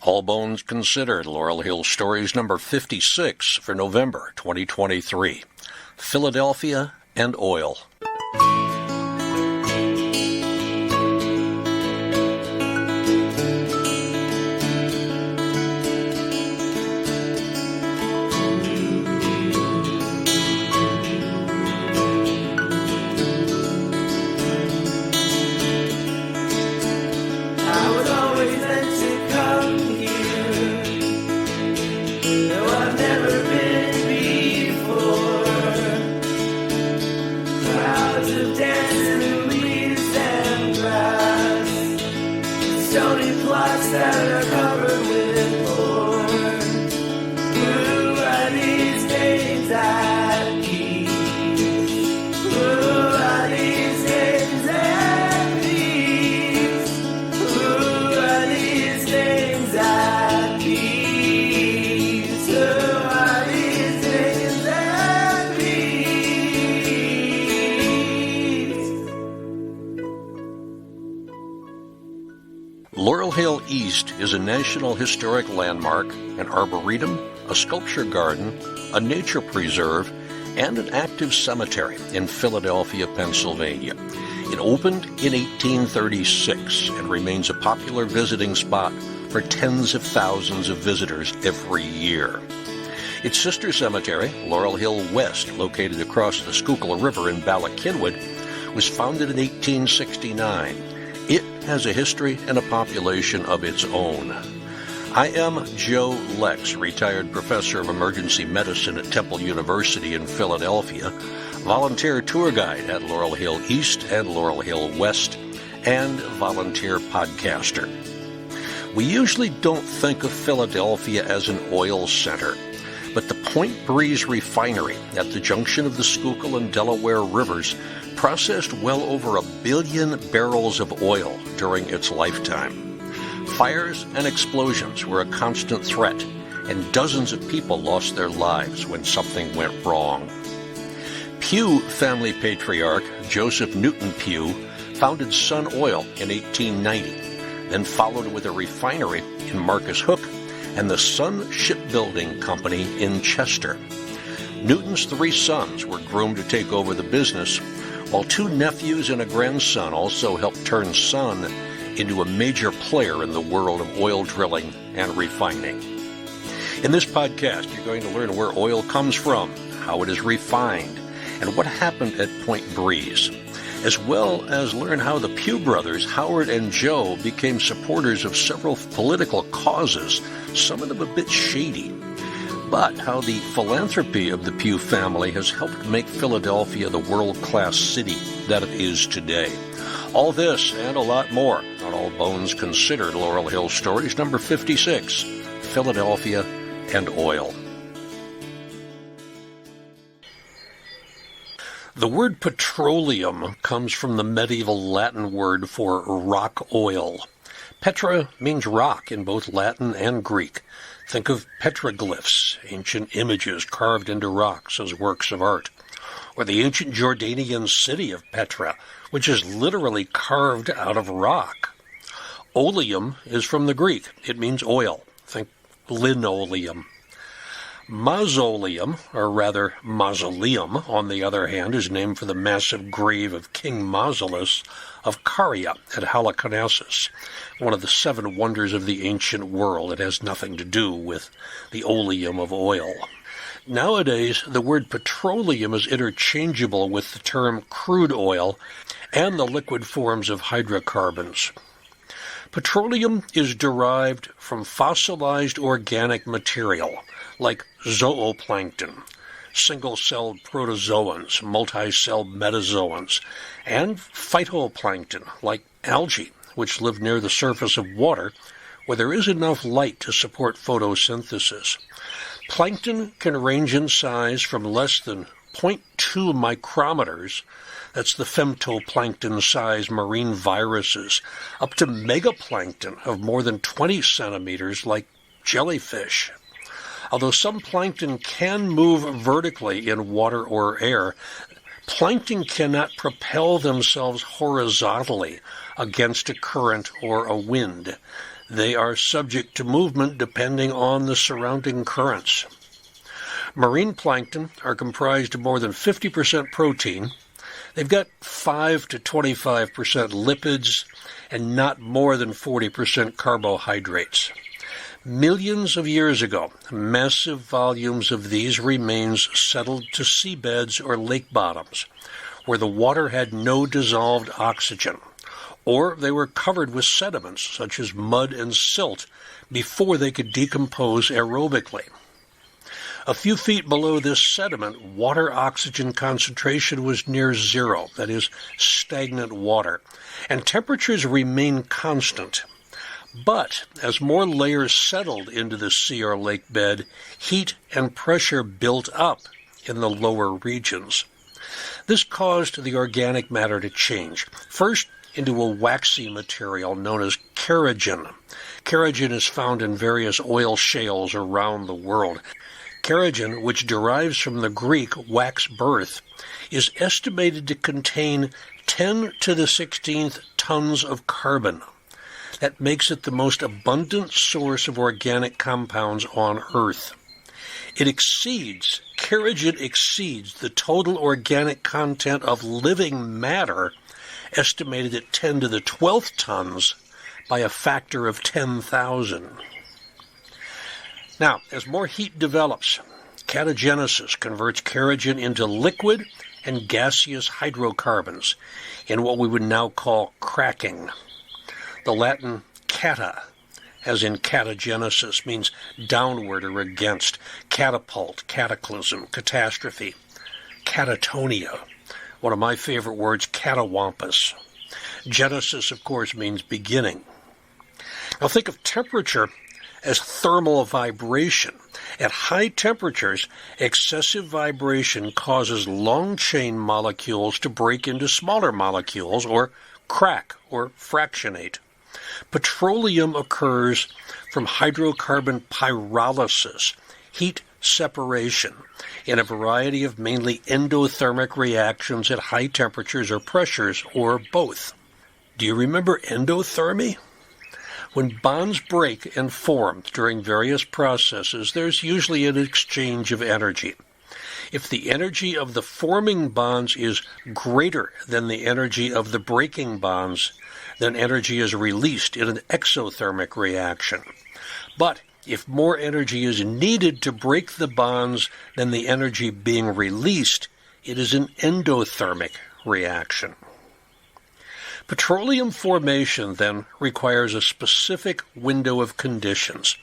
All Bones Considered, Laurel Hill Stories number 56 for November 2023. Philadelphia and Oil. Laurel Hill East is a National Historic Landmark, an arboretum, a sculpture garden, a nature preserve, and an active cemetery in Philadelphia, Pennsylvania. It opened in 1836 and remains a popular visiting spot for tens of thousands of visitors every year. Its sister cemetery, Laurel Hill West, located across the Schuylkill River in Bala Cynwyd, was founded in 1869. It has a history and a population of its own. I am Joe Lex, retired professor of emergency medicine at Temple University in Philadelphia, volunteer tour guide at Laurel Hill East and Laurel Hill West, and volunteer podcaster. We usually don't think of Philadelphia as an oil center, but the Point Breeze refinery at the junction of the Schuylkill and Delaware rivers processed well over 1 billion barrels of oil during its lifetime. Fires and explosions were a constant threat, and dozens of people lost their lives when something went wrong. Pew family patriarch Joseph Newton Pew founded Sun Oil in 1890, then followed with a refinery in Marcus Hook and the Sun Shipbuilding Company in Chester. Newton's 3 sons were groomed to take over the business, while 2 nephews and a grandson also helped turn Sun into a major player in the world of oil drilling and refining. In this podcast, you're going to learn where oil comes from, how it is refined, and what happened at Point Breeze, as well as learn how the Pew brothers, Howard and Joe, became supporters of several political causes, some of them a bit shady, but how the philanthropy of the Pew family has helped make Philadelphia the world-class city that it is today. All this and a lot more on All Bones Considered, Laurel Hill Stories number 56, Philadelphia and Oil. The word petroleum comes from the medieval Latin word for rock oil. Petra means rock in both Latin and Greek. Think of petroglyphs, ancient images carved into rocks as works of art, or the ancient Jordanian city of Petra, which is literally carved out of rock. Oleum is from the Greek. It means oil. Think linoleum. Mausoleum, or rather mausoleum, on the other hand, is named for the massive grave of King Mausolus of Caria at Halicarnassus, one of the 7 wonders of the ancient world. It has nothing to do with the oleum of oil. Nowadays, the word petroleum is interchangeable with the term crude oil and the liquid forms of hydrocarbons. Petroleum is derived from fossilized organic material, like zooplankton, single-celled protozoans, multi-celled metazoans, and phytoplankton, like algae, which live near the surface of water where there is enough light to support photosynthesis. Plankton can range in size from less than 0.2 micrometers, that's the femtoplankton-sized marine viruses, up to megaplankton of more than 20 centimeters like jellyfish. Although some plankton can move vertically in water or air, plankton cannot propel themselves horizontally against a current or a wind. They are subject to movement depending on the surrounding currents. Marine plankton are comprised of more than 50% protein. They've got 5 to 25% lipids and not more than 40% carbohydrates. Millions of years ago, massive volumes of these remains settled to seabeds or lake bottoms, where the water had no dissolved oxygen, or they were covered with sediments such as mud and silt before they could decompose aerobically. A few feet below this sediment, water oxygen concentration was near zero, that is, stagnant water, and temperatures remained constant. But as more layers settled into the sea or lake bed, heat and pressure built up in the lower regions. This caused the organic matter to change, first into a waxy material known as kerogen. Kerogen is found in various oil shales around the world. Kerogen, which derives from the Greek wax birth, is estimated to contain 10 to the 16th tons of carbon. That makes it the most abundant source of organic compounds on Earth. Kerogen exceeds the total organic content of living matter, estimated at 10 to the 12th tons, by a factor of 10,000. Now, as more heat develops, catagenesis converts kerogen into liquid and gaseous hydrocarbons in what we would now call cracking. The Latin cata, as in catagenesis, means downward or against, catapult, cataclysm, catastrophe, catatonia. One of my favorite words, catawampus. Genesis, of course, means beginning. Now think of temperature as thermal vibration. At high temperatures, excessive vibration causes long-chain molecules to break into smaller molecules, or crack, or fractionate. Petroleum occurs from hydrocarbon pyrolysis, heat separation, in a variety of mainly endothermic reactions at high temperatures or pressures, or both. Do you remember endothermy? When bonds break and form during various processes, there's usually an exchange of energy. If the energy of the forming bonds is greater than the energy of the breaking bonds, then energy is released in an exothermic reaction. But if more energy is needed to break the bonds than the energy being released, it is an endothermic reaction. Petroleum formation, then, requires a specific window of conditions.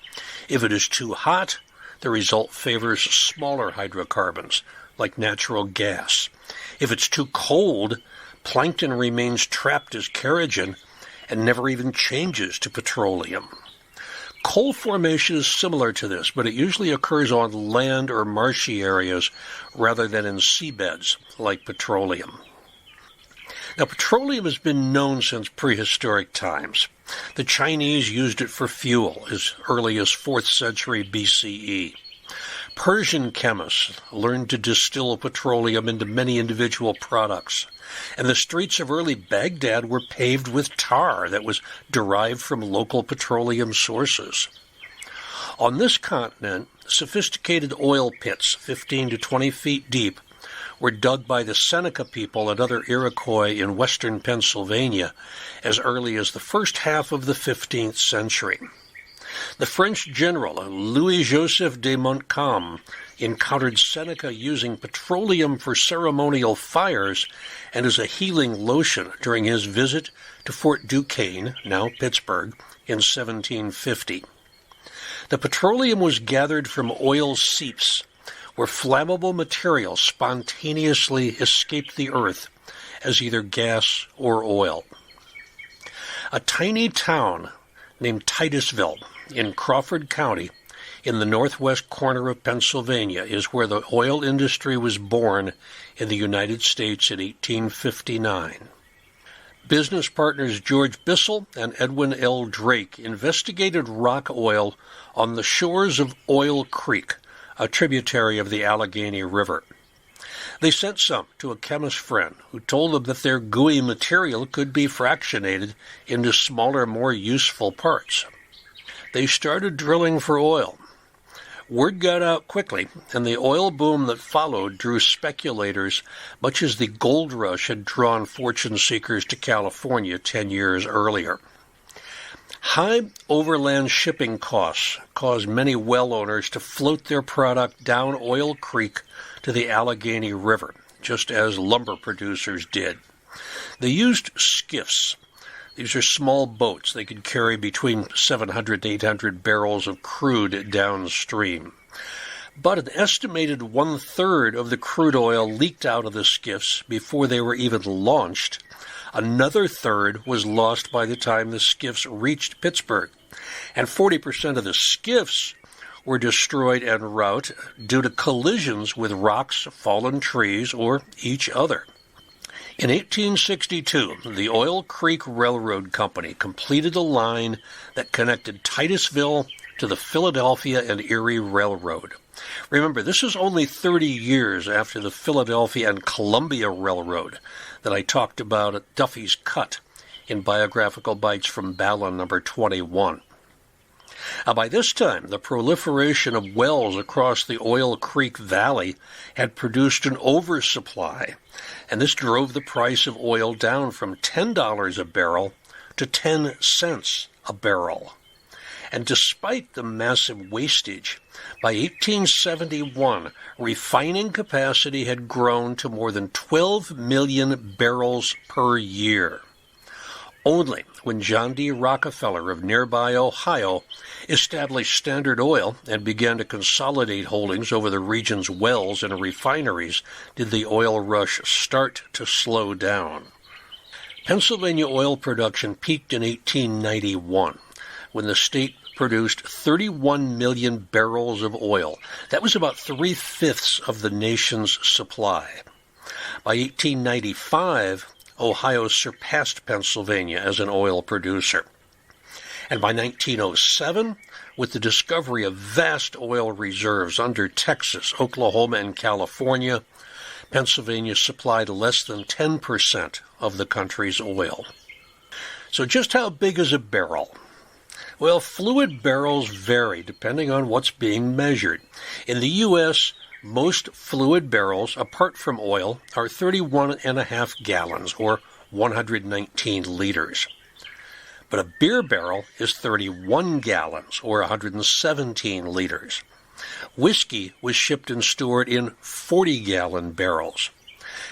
If it is too hot, the result favors smaller hydrocarbons, like natural gas. If it's too cold, plankton remains trapped as kerogen and never even changes to petroleum. Coal formation is similar to this, but it usually occurs on land or marshy areas rather than in seabeds, like petroleum. Now, petroleum has been known since prehistoric times. The Chinese used it for fuel as early as 4th century BCE. Persian chemists learned to distill petroleum into many individual products, and the streets of early Baghdad were paved with tar that was derived from local petroleum sources. On this continent, sophisticated oil pits, 15 to 20 feet deep, were dug by the Seneca people and other Iroquois in western Pennsylvania as early as the first half of the 15th century. The French general Louis-Joseph de Montcalm encountered Seneca using petroleum for ceremonial fires and as a healing lotion during his visit to Fort Duquesne, now Pittsburgh, in 1750. The petroleum was gathered from oil seeps, where flammable material spontaneously escaped the earth as either gas or oil. A tiny town named Titusville in Crawford County in the northwest corner of Pennsylvania is where the oil industry was born in the United States in 1859. Business partners George Bissell and Edwin L. Drake investigated rock oil on the shores of Oil Creek, a tributary of the Allegheny River. They sent some to a chemist friend who told them that their gooey material could be fractionated into smaller, more useful parts. they started drilling for oil. Word got out quickly, and the oil boom that followed drew speculators, much as the gold rush had drawn fortune seekers to California 10 years earlier. High overland shipping costs caused many well owners to float their product down Oil Creek to the Allegheny River, just as lumber producers did. They used skiffs. These are small boats. They could carry between 700 to 800 barrels of crude downstream. But an estimated one-third of the crude oil leaked out of the skiffs before they were even launched. Another third was lost by the time the skiffs reached Pittsburgh. And 40% of the skiffs were destroyed en route due to collisions with rocks, fallen trees, or each other. In 1862, the Oil Creek Railroad Company completed a line that connected Titusville to the Philadelphia and Erie Railroad. Remember, this is only 30 years after the Philadelphia and Columbia Railroad that I talked about at Duffy's Cut in Biographical Bites from Ballon number 21. By this time, the proliferation of wells across the Oil Creek Valley had produced an oversupply, and this drove the price of oil down from $10 a barrel to 10 cents a barrel. And despite the massive wastage, by 1871, refining capacity had grown to more than 12 million barrels per year. Only when John D. Rockefeller of nearby Ohio established Standard Oil and began to consolidate holdings over the region's wells and refineries did the oil rush start to slow down. Pennsylvania oil production peaked in 1891 when the state produced 31 million barrels of oil. That was about 3/5 of the nation's supply. By 1895, Ohio surpassed Pennsylvania as an oil producer. And by 1907, with the discovery of vast oil reserves under Texas, Oklahoma, and California, Pennsylvania supplied less than 10% of the country's oil. So just how big is a barrel? Well, fluid barrels vary depending on what's being measured. In the U.S., most fluid barrels, apart from oil, are 31.5 gallons, or 119 liters. But a beer barrel is 31 gallons, or 117 liters. Whiskey was shipped and stored in 40-gallon barrels.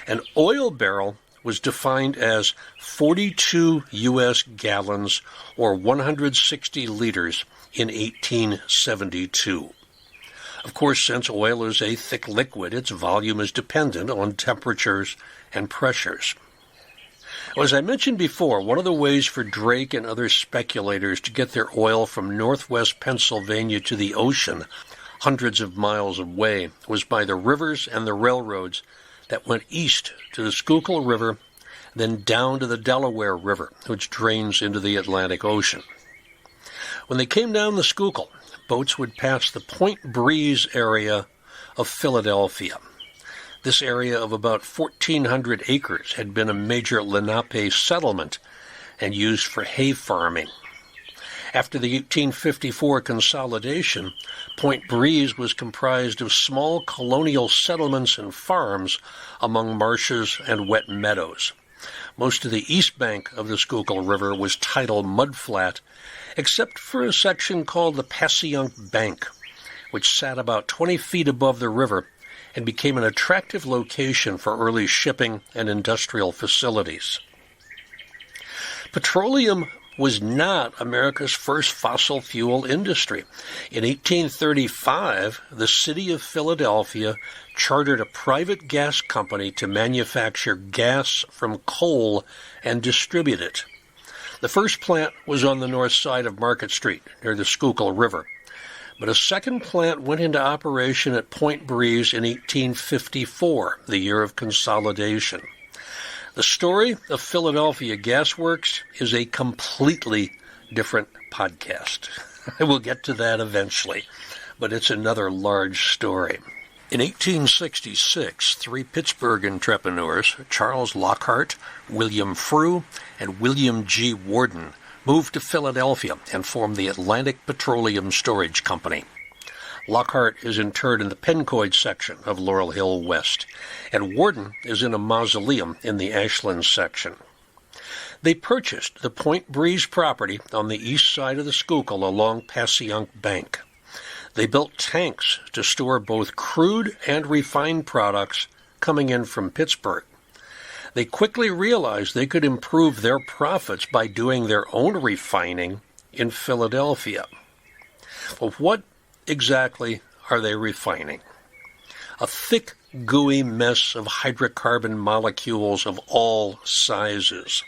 An oil barrel was defined as 42 U.S. gallons, or 160 liters, in 1872. Of course, since oil is a thick liquid, its volume is dependent on temperatures and pressures. As I mentioned before, one of the ways for Drake and other speculators to get their oil from northwest Pennsylvania to the ocean, hundreds of miles away, was by the rivers and the railroads that went east to the Schuylkill River, then down to the Delaware River, which drains into the Atlantic Ocean. When they came down the Schuylkill, boats would pass the Point Breeze area of Philadelphia. This area of about 1,400 acres had been a major Lenape settlement and used for hay farming. After the 1854 consolidation, Point Breeze was comprised of small colonial settlements and farms among marshes and wet meadows. Most of the east bank of the Schuylkill River was tidal mudflat, except for a section called the Passyunk Bank, which sat about 20 feet above the river and became an attractive location for early shipping and industrial facilities. Petroleum was not America's first fossil fuel industry. In 1835, the city of Philadelphia chartered a private gas company to manufacture gas from coal and distribute it. The first plant was on the north side of Market Street, near the Schuylkill River. But a second plant went into operation at Point Breeze in 1854, the year of consolidation. The story of Philadelphia Gas Works is a completely different podcast. I will get to that eventually, but it's another large story. In 1866, three Pittsburgh entrepreneurs, Charles Lockhart, William Frew, and William G. Warden, moved to Philadelphia and formed the Atlantic Petroleum Storage Company. Lockhart is interred in the Pencoid section of Laurel Hill West, and Warden is in a mausoleum in the Ashland section. They purchased the Point Breeze property on the east side of the Schuylkill along Passyunk Bank. They built tanks to store both crude and refined products coming in from Pittsburgh. They quickly realized they could improve their profits by doing their own refining in Philadelphia. Well, what exactly are they refining? A thick, gooey mess of hydrocarbon molecules of all sizes.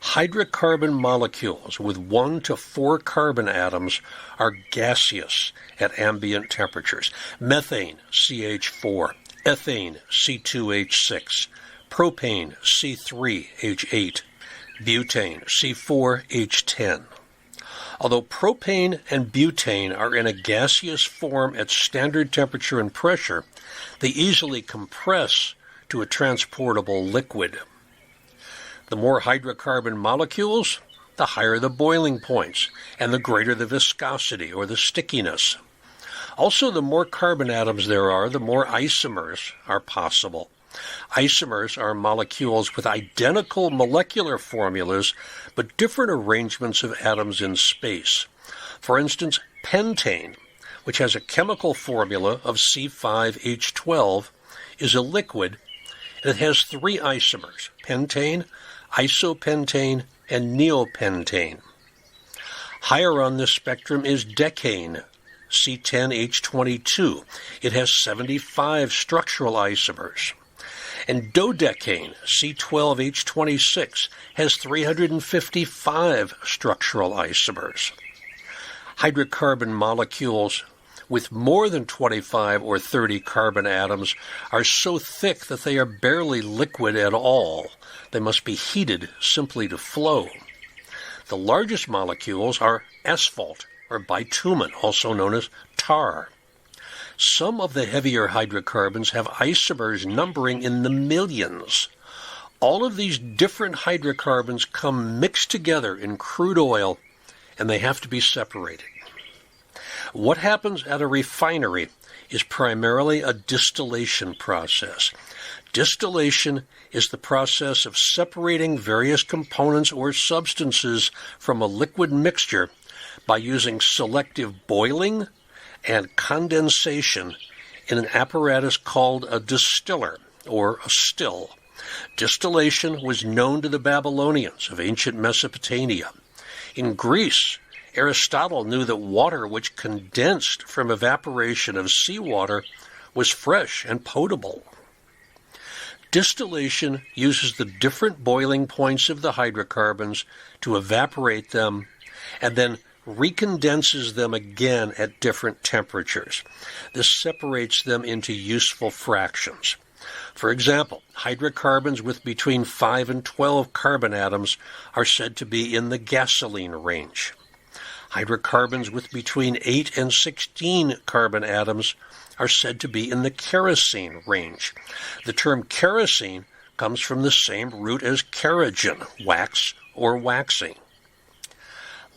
Hydrocarbon molecules with 1 to 4 carbon atoms are gaseous at ambient temperatures. Methane, CH4, ethane, C2H6, propane, C3H8, butane, C4H10. Although propane and butane are in a gaseous form at standard temperature and pressure, they easily compress to a transportable liquid. The more hydrocarbon molecules, the higher the boiling points, and the greater the viscosity or the stickiness. Also, the more carbon atoms there are, the more isomers are possible. Isomers are molecules with identical molecular formulas, but different arrangements of atoms in space. For instance, pentane, which has a chemical formula of C5H12, is a liquid, and it has 3 isomers: pentane, isopentane, and neopentane. Higher on this spectrum is decane, C10H22. It has 75 structural isomers. And dodecane, C12H26, has 355 structural isomers. Hydrocarbon molecules with more than 25 or 30 carbon atoms are so thick that they are barely liquid at all. They must be heated simply to flow. The largest molecules are asphalt or bitumen, also known as tar. Some of the heavier hydrocarbons have isomers numbering in the millions. All of these different hydrocarbons come mixed together in crude oil, and they have to be separated. What happens at a refinery is primarily a distillation process. Distillation is the process of separating various components or substances from a liquid mixture by using selective boiling and condensation in an apparatus called a distiller or a still. Distillation was known to the Babylonians of ancient Mesopotamia. In Greece, Aristotle knew that water which condensed from evaporation of seawater was fresh and potable. Distillation uses the different boiling points of the hydrocarbons to evaporate them and then recondenses them again at different temperatures. This separates them into useful fractions. For example, hydrocarbons with between 5 and 12 carbon atoms are said to be in the gasoline range. Hydrocarbons with between 8 and 16 carbon atoms are said to be in the kerosene range. The term kerosene comes from the same root as kerogen, wax or waxing.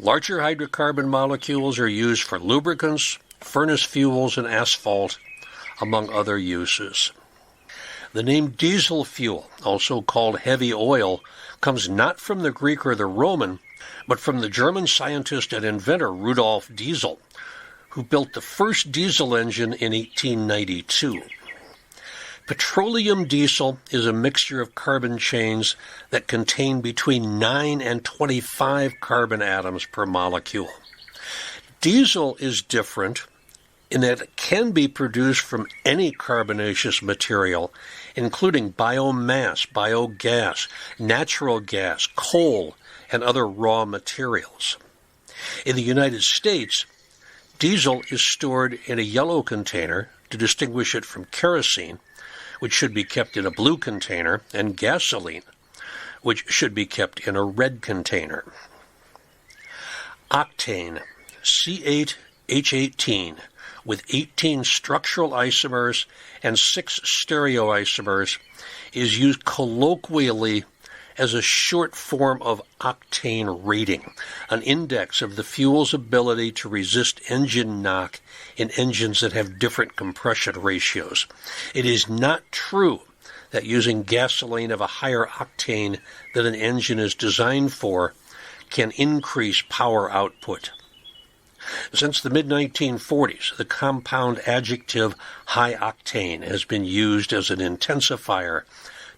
Larger hydrocarbon molecules are used for lubricants, furnace fuels, and asphalt, among other uses. The name diesel fuel, also called heavy oil, comes not from the Greek or the Roman, but from the German scientist and inventor Rudolf Diesel, who built the first diesel engine in 1892. Petroleum diesel is a mixture of carbon chains that contain between 9 and 25 carbon atoms per molecule. Diesel is different in that it can be produced from any carbonaceous material, including biomass, biogas, natural gas, coal, and other raw materials. In the United States, diesel is stored in a yellow container to distinguish it from kerosene, which should be kept in a blue container, and gasoline, which should be kept in a red container. Octane, C8H18, with 18 structural isomers and 6 stereoisomers, is used colloquially as a short form of octane rating, an index of the fuel's ability to resist engine knock in engines that have different compression ratios. It is not true that using gasoline of a higher octane that an engine is designed for can increase power output. Since the mid-1940s, the compound adjective high octane has been used as an intensifier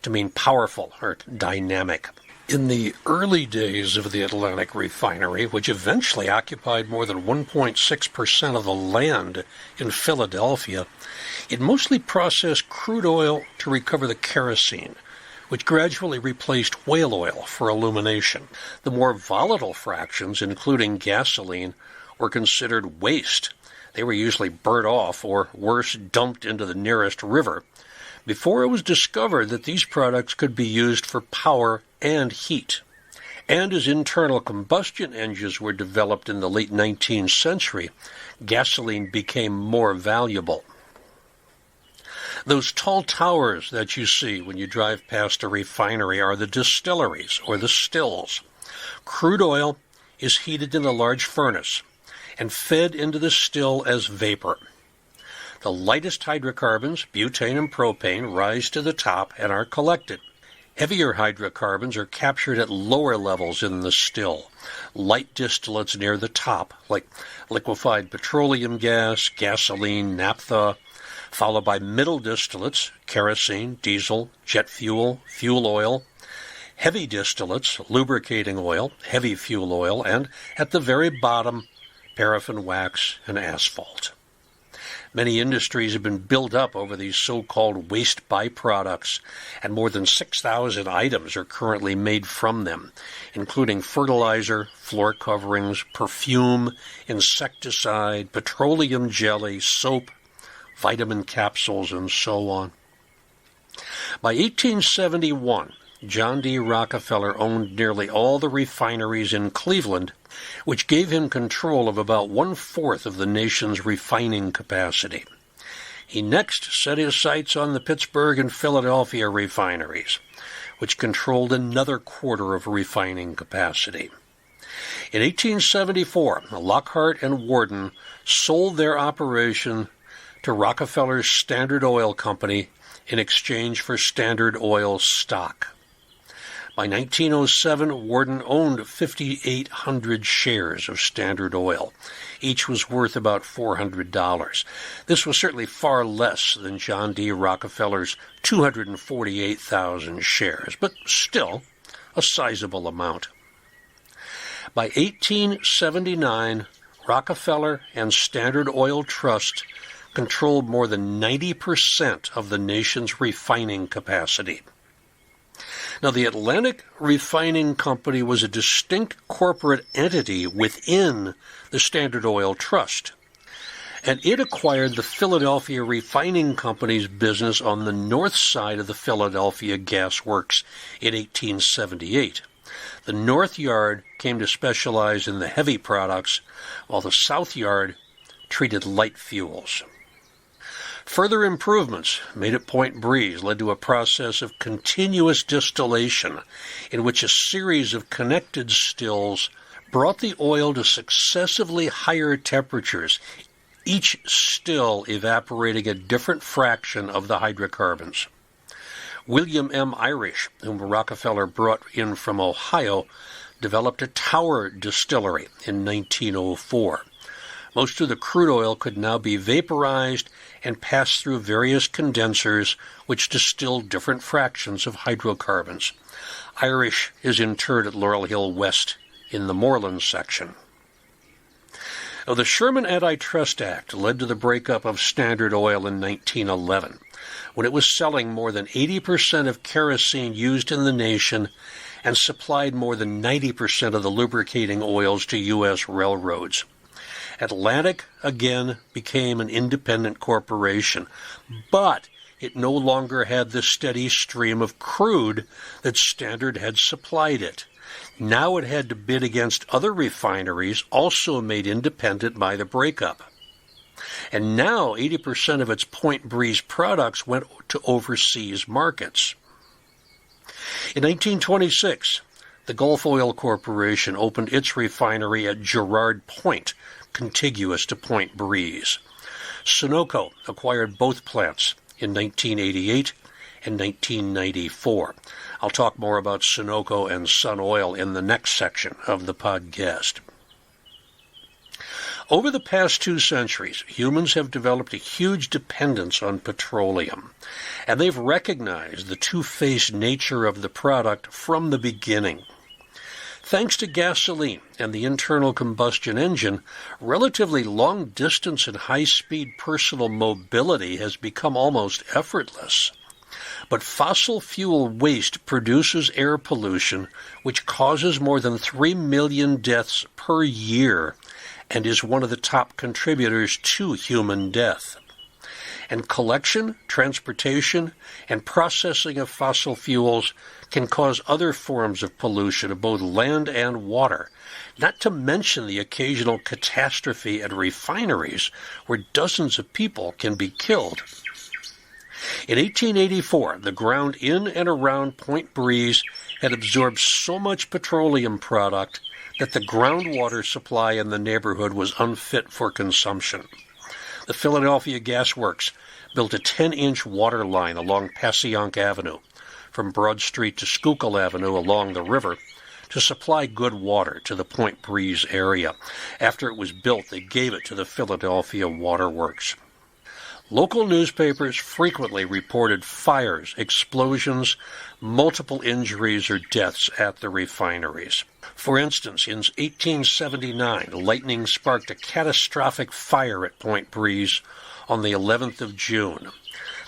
to mean powerful or dynamic. In the early days of the Atlantic refinery, which eventually occupied more than 1.6% of the land in Philadelphia, it mostly processed crude oil to recover the kerosene, which gradually replaced whale oil for illumination. The more volatile fractions, including gasoline, were considered waste. They were usually burnt off or, worse, dumped into the nearest river before it was discovered that these products could be used for power and heat. And as internal combustion engines were developed in the late 19th century, gasoline became more valuable. Those tall towers that you see when you drive past a refinery are the distilleries, or the stills. Crude oil is heated in a large furnace and fed into the still as vapor. The lightest hydrocarbons, butane and propane, rise to the top and are collected. Heavier hydrocarbons are captured at lower levels in the still. Light distillates near the top, like liquefied petroleum gas, gasoline, naphtha, followed by middle distillates, kerosene, diesel, jet fuel, fuel oil, heavy distillates, lubricating oil, heavy fuel oil, and at the very bottom, paraffin wax and asphalt. Many industries have been built up over these so-called waste byproducts, and more than 6,000 items are currently made from them, including fertilizer, floor coverings, perfume, insecticide, petroleum jelly, soap, vitamin capsules, and so on. By 1871, John D. Rockefeller owned nearly all the refineries in Cleveland, which gave him control of about 1/4 of the nation's refining capacity. He next set his sights on the Pittsburgh and Philadelphia refineries, which controlled another 1/4 of refining capacity. In 1874, Lockhart and Worden sold their operation to Rockefeller's Standard Oil Company in exchange for Standard Oil stock. By 1907, Worden owned 5,800 shares of Standard Oil. Each was worth about $400. This was certainly far less than John D. Rockefeller's 248,000 shares, but still a sizable amount. By 1879, Rockefeller and Standard Oil Trust controlled more than 90% of the nation's refining capacity. Now, the Atlantic Refining Company was a distinct corporate entity within the Standard Oil Trust, and it acquired the Philadelphia Refining Company's business on the north side of the Philadelphia Gas Works in 1878. The North Yard came to specialize in the heavy products, while the South Yard treated light fuels. Further improvements made at Point Breeze led to a process of continuous distillation in which a series of connected stills brought the oil to successively higher temperatures, each still evaporating a different fraction of the hydrocarbons. William M. Irish, whom Rockefeller brought in from Ohio, developed a tower distillery in 1904. Most of the crude oil could now be vaporized and passed through various condensers which distilled different fractions of hydrocarbons. Irish is interred at Laurel Hill West in the Moreland section. Now, the Sherman Antitrust Act led to the breakup of Standard Oil in 1911, when it was selling more than 80% of kerosene used in the nation and supplied more than 90% of the lubricating oils to U.S. railroads. Atlantic, again, became an independent corporation, but it no longer had the steady stream of crude that Standard had supplied it. Now it had to bid against other refineries, also made independent by the breakup. And now 80% of its Point Breeze products went to overseas markets. In 1926, the Gulf Oil Corporation opened its refinery at Girard Point, contiguous to Point Breeze. Sunoco acquired both plants in 1988 and 1994. I'll talk more about Sunoco and Sun Oil in the next section of the podcast. Over the past 2 centuries, humans have developed a huge dependence on petroleum, and they've recognized the two-faced nature of the product from the beginning. Thanks to gasoline and the internal combustion engine, relatively long-distance and high-speed personal mobility has become almost effortless. But fossil fuel waste produces air pollution, which causes more than 3 million deaths per year, and is one of the top contributors to human death. And collection, transportation, and processing of fossil fuels can cause other forms of pollution of both land and water, not to mention the occasional catastrophe at refineries where dozens of people can be killed. In 1884, the ground in and around Point Breeze had absorbed so much petroleum product that the groundwater supply in the neighborhood was unfit for consumption. The Philadelphia Gas Works built a 10-inch water line along Passyunk Avenue, from Broad Street to Schuylkill Avenue along the river, to supply good water to the Point Breeze area. After it was built, they gave it to the Philadelphia Water Works. Local newspapers frequently reported fires, explosions, multiple injuries or deaths at the refineries. For instance, in 1879, lightning sparked a catastrophic fire at Point Breeze on the 11th of June.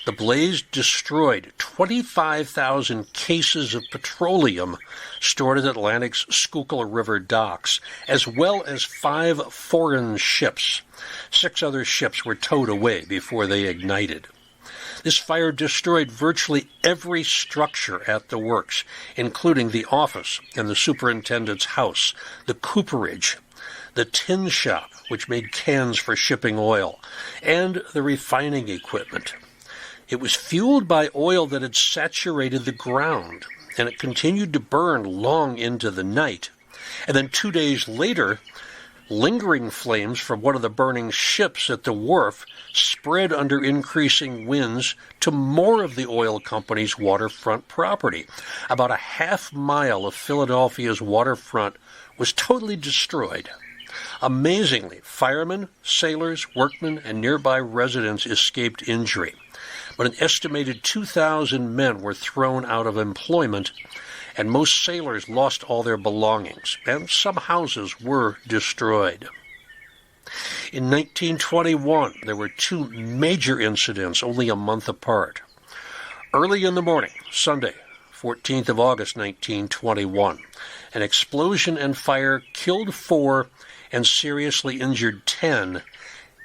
The blaze destroyed 25,000 cases of petroleum stored at Atlantic's Schuylkill River docks, as well as 5 foreign ships. 6 other ships were towed away before they ignited. This fire destroyed virtually every structure at the works, including the office and the superintendent's house, the cooperage, the tin shop, which made cans for shipping oil, and the refining equipment. It was fueled by oil that had saturated the ground, and it continued to burn long into the night. And then 2 days later, lingering flames from one of the burning ships at the wharf spread under increasing winds to more of the oil company's waterfront property. About a half-mile of Philadelphia's waterfront was totally destroyed. Amazingly, firemen, sailors, workmen, and nearby residents escaped injury, but an estimated 2,000 men were thrown out of employment, and most sailors lost all their belongings, and some houses were destroyed. In 1921, there were 2 major incidents only a month apart. Early in the morning, Sunday, 14th of August, 1921, an explosion and fire killed 4 and seriously injured 10,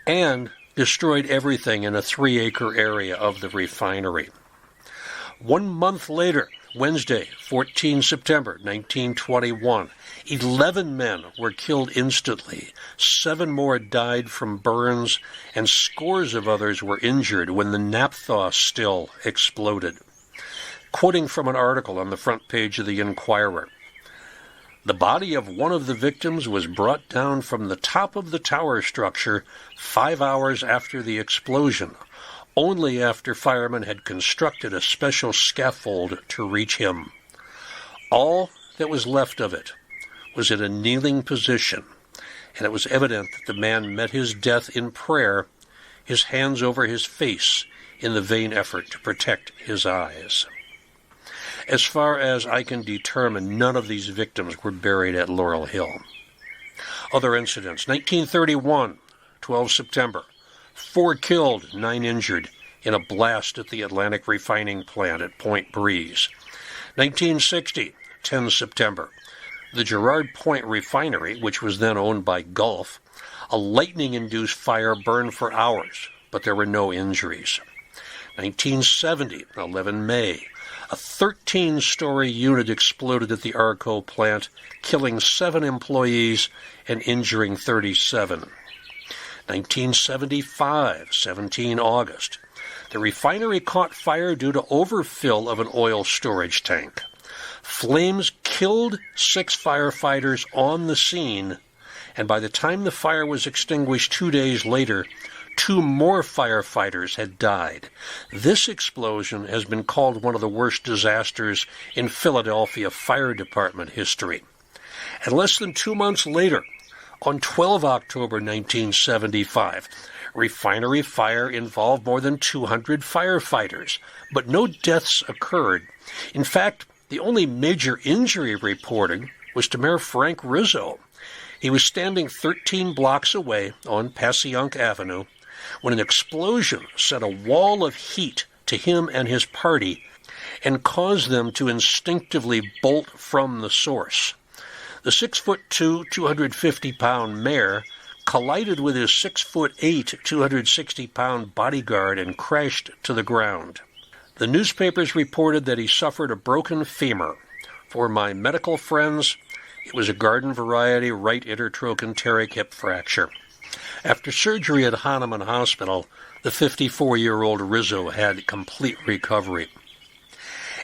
and destroyed everything in a 3-acre area of the refinery. 1 month later, Wednesday, 14 September 1921, 11 men were killed instantly, 7 more died from burns, and scores of others were injured when the naphtha still exploded. Quoting from an article on the front page of the Inquirer, "The body of one of the victims was brought down from the top of the tower structure 5 hours after the explosion, only after firemen had constructed a special scaffold to reach him. All that was left of it was in a kneeling position, and it was evident that the man met his death in prayer, his hands over his face, in the vain effort to protect his eyes." As far as I can determine, none of these victims were buried at Laurel Hill. Other incidents: 1931, 12 September, 4 killed, 9 injured in a blast at the Atlantic refining plant at Point Breeze. 1960, 10 September, the Girard Point refinery, which was then owned by Gulf, a lightning-induced fire burned for hours, but there were no injuries. 1970, 11 May, a 13-story unit exploded at the Arco plant, killing 7 employees and injuring 37. 1975, 17 August. The refinery caught fire due to overfill of an oil storage tank. Flames killed 6 firefighters on the scene, and by the time the fire was extinguished 2 days later, 2 more firefighters had died. This explosion has been called one of the worst disasters in Philadelphia Fire Department history. And less than 2 months later, on 12 October 1975, refinery fire involved more than 200 firefighters, but no deaths occurred. In fact, the only major injury reported was to Mayor Frank Rizzo. He was standing 13 blocks away on Passyunk Avenue when an explosion set a wall of heat to him and his party and caused them to instinctively bolt from the source. The 6'2", 250-pound mayor collided with his 6'8", 260-pound bodyguard and crashed to the ground. The newspapers reported that he suffered a broken femur. For my medical friends, it was a garden variety right intertrochanteric hip fracture. After surgery at Hahnemann Hospital, the 54-year-old Rizzo had complete recovery.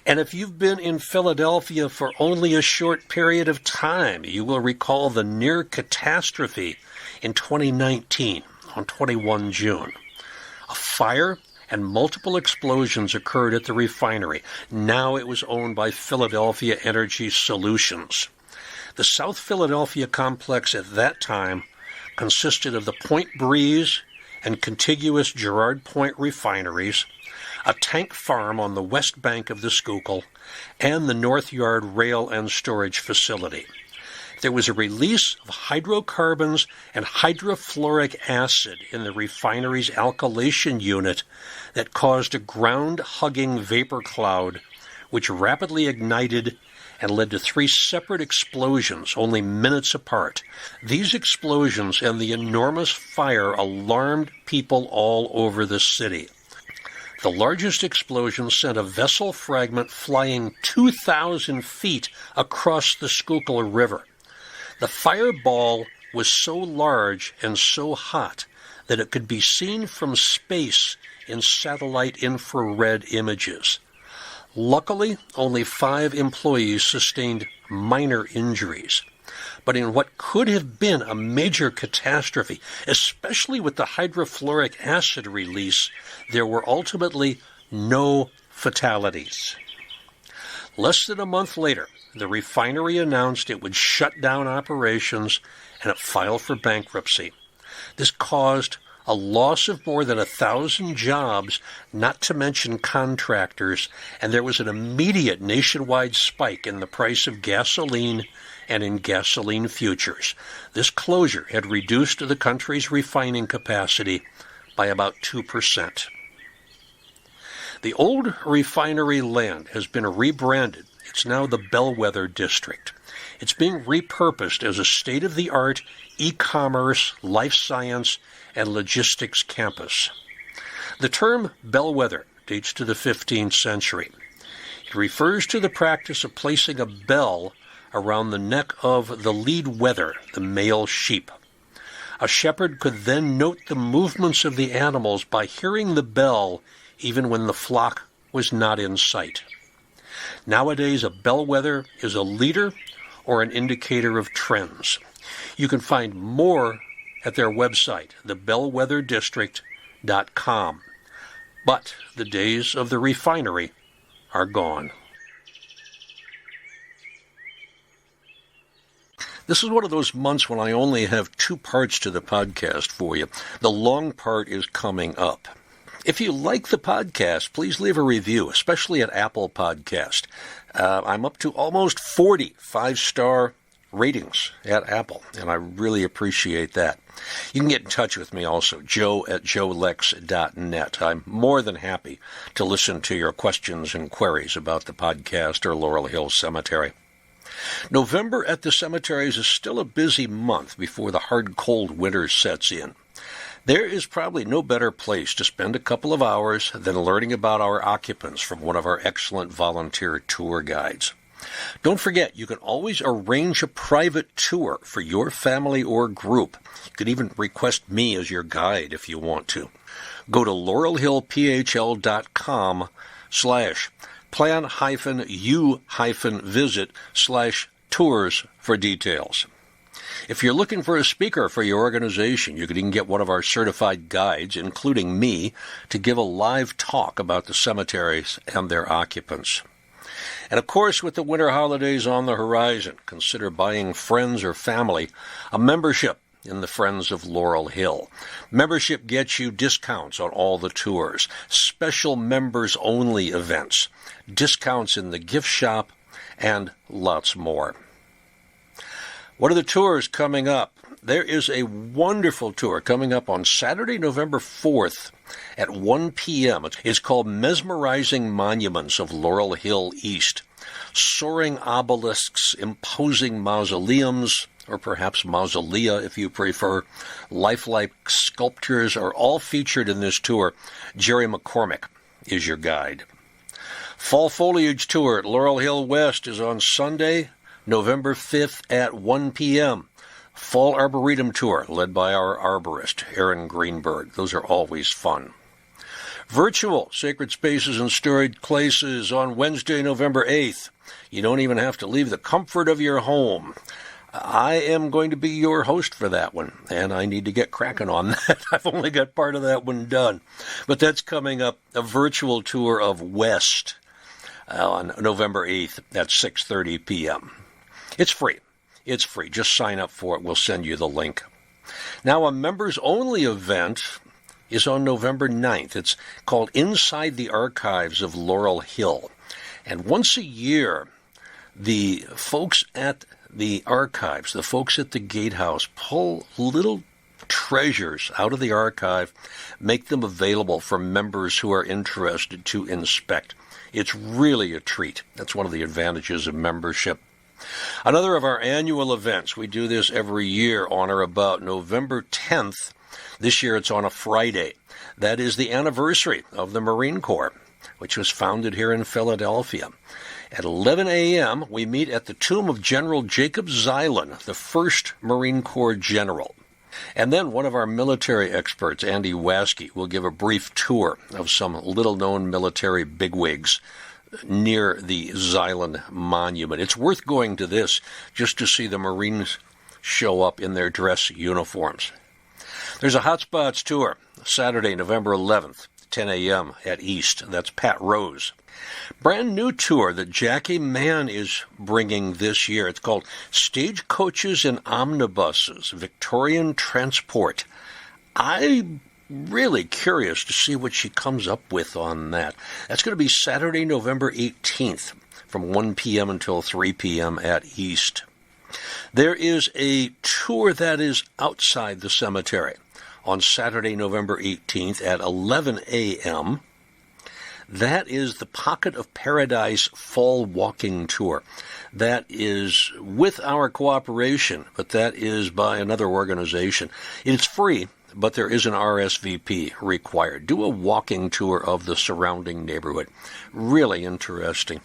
And if you've been in Philadelphia for only a short period of time, you will recall the near catastrophe in 2019 on 21 June. A fire and multiple explosions occurred at the refinery. Now it was owned by Philadelphia Energy Solutions. The South Philadelphia complex at that time consisted of the Point Breeze and contiguous Girard Point refineries, a tank farm on the west bank of the Schuylkill, and the North Yard rail and storage facility. There was a release of hydrocarbons and hydrofluoric acid in the refinery's alkylation unit that caused a ground-hugging vapor cloud, which rapidly ignited and led to 3 separate explosions only minutes apart. These explosions and the enormous fire alarmed people all over the city. The largest explosion sent a vessel fragment flying 2,000 feet across the Schuylkill River. The fireball was so large and so hot that it could be seen from space in satellite infrared images. Luckily, only 5 employees sustained minor injuries. But in what could have been a major catastrophe, especially with the hydrofluoric acid release, there were ultimately no fatalities. Less than a month later, the refinery announced it would shut down operations and it filed for bankruptcy. This caused a loss of more than 1,000 jobs, not to mention contractors, and there was an immediate nationwide spike in the price of gasoline and in gasoline futures. This closure had reduced the country's refining capacity by about 2%. The old refinery land has been rebranded. It's now the Bellwether District. It's being repurposed as a state-of-the-art e-commerce, life science, and logistics campus. The term bellwether dates to the 15th century. It refers to the practice of placing a bell around the neck of the lead wether, the male sheep. A shepherd could then note the movements of the animals by hearing the bell even when the flock was not in sight. Nowadays, a bellwether is a leader or an indicator of trends. You can find more at their website, thebellwetherdistrict.com. But the days of the refinery are gone. This is one of those months when I only have 2 parts to the podcast for you. The long part is coming up. If you like the podcast, please leave a review, especially at Apple Podcast. I'm up to almost 40 5-star ratings at Apple, and I really appreciate that. You can get in touch with me also, joe@joelex.net. I'm more than happy to listen to your questions and queries about the podcast or Laurel Hill Cemetery. November at the cemeteries is still a busy month before the hard, cold winter sets in. There is probably no better place to spend a couple of hours than learning about our occupants from one of our excellent volunteer tour guides. Don't forget, you can always arrange a private tour for your family or group. You can even request me as your guide if you want to. Go to laurelhillphl.com/ plan-u-visit/tours for details. If you're looking for a speaker for your organization, you can even get one of our certified guides, including me, to give a live talk about the cemeteries and their occupants. And of course, with the winter holidays on the horizon, consider buying friends or family a membership in the Friends of Laurel Hill. Membership gets you discounts on all the tours, special members-only events, discounts in the gift shop, and lots more. What are the tours coming up? There is a wonderful tour coming up on Saturday, November 4th at 1 p.m. It's called Mesmerizing Monuments of Laurel Hill East. Soaring obelisks, imposing mausoleums, or perhaps mausolea if you prefer, lifelike sculptures are all featured in this tour. Jerry McCormick is your guide. Fall Foliage Tour at Laurel Hill West is on Sunday, November 5th at 1 p.m. Fall Arboretum Tour, led by our arborist, Aaron Greenberg. Those are always fun. Virtual Sacred Spaces and Storied Places on Wednesday, November 8th. You don't even have to leave the comfort of your home. I am going to be your host for that one, and I need to get cracking on that. I've only got part of that one done. But that's coming up, a virtual tour of West on November 8th at 6:30 p.m. It's free. It's free. Just sign up for it. We'll send you the link. Now, a members-only event is on November 9th. It's called Inside the Archives of Laurel Hill. And once a year, the folks at the archives, the folks at the gatehouse, pull little treasures out of the archive, make them available for members who are interested to inspect. It's really a treat. That's one of the advantages of membership. Another of our annual events, we do this every year on or about November 10th. This year it's on a Friday. That is the anniversary of the Marine Corps, which was founded here in Philadelphia. At 11 a.m., we meet at the tomb of General Jacob Zeilen, the first Marine Corps general. And then one of our military experts, Andy Waskey, will give a brief tour of some little-known military bigwigs near the Zeilen Monument. It's worth going to this just to see the Marines show up in their dress uniforms. There's a Hotspots tour, Saturday, November 11th, 10 a.m. at East. That's Pat Rose. Brand new tour that Jackie Mann is bringing this year. It's called Stagecoaches and Omnibuses, Victorian Transport. I'm really curious to see what she comes up with on that. That's going to be Saturday, November 18th from 1 p.m. until 3 p.m. at East. There is a tour that is outside the cemetery on Saturday, November 18th at 11 a.m. That is the Pocket of Paradise Fall Walking Tour. That is with our cooperation, but that is by another organization. It's free, but there is an RSVP required. Do a walking tour of the surrounding neighborhood. Really interesting.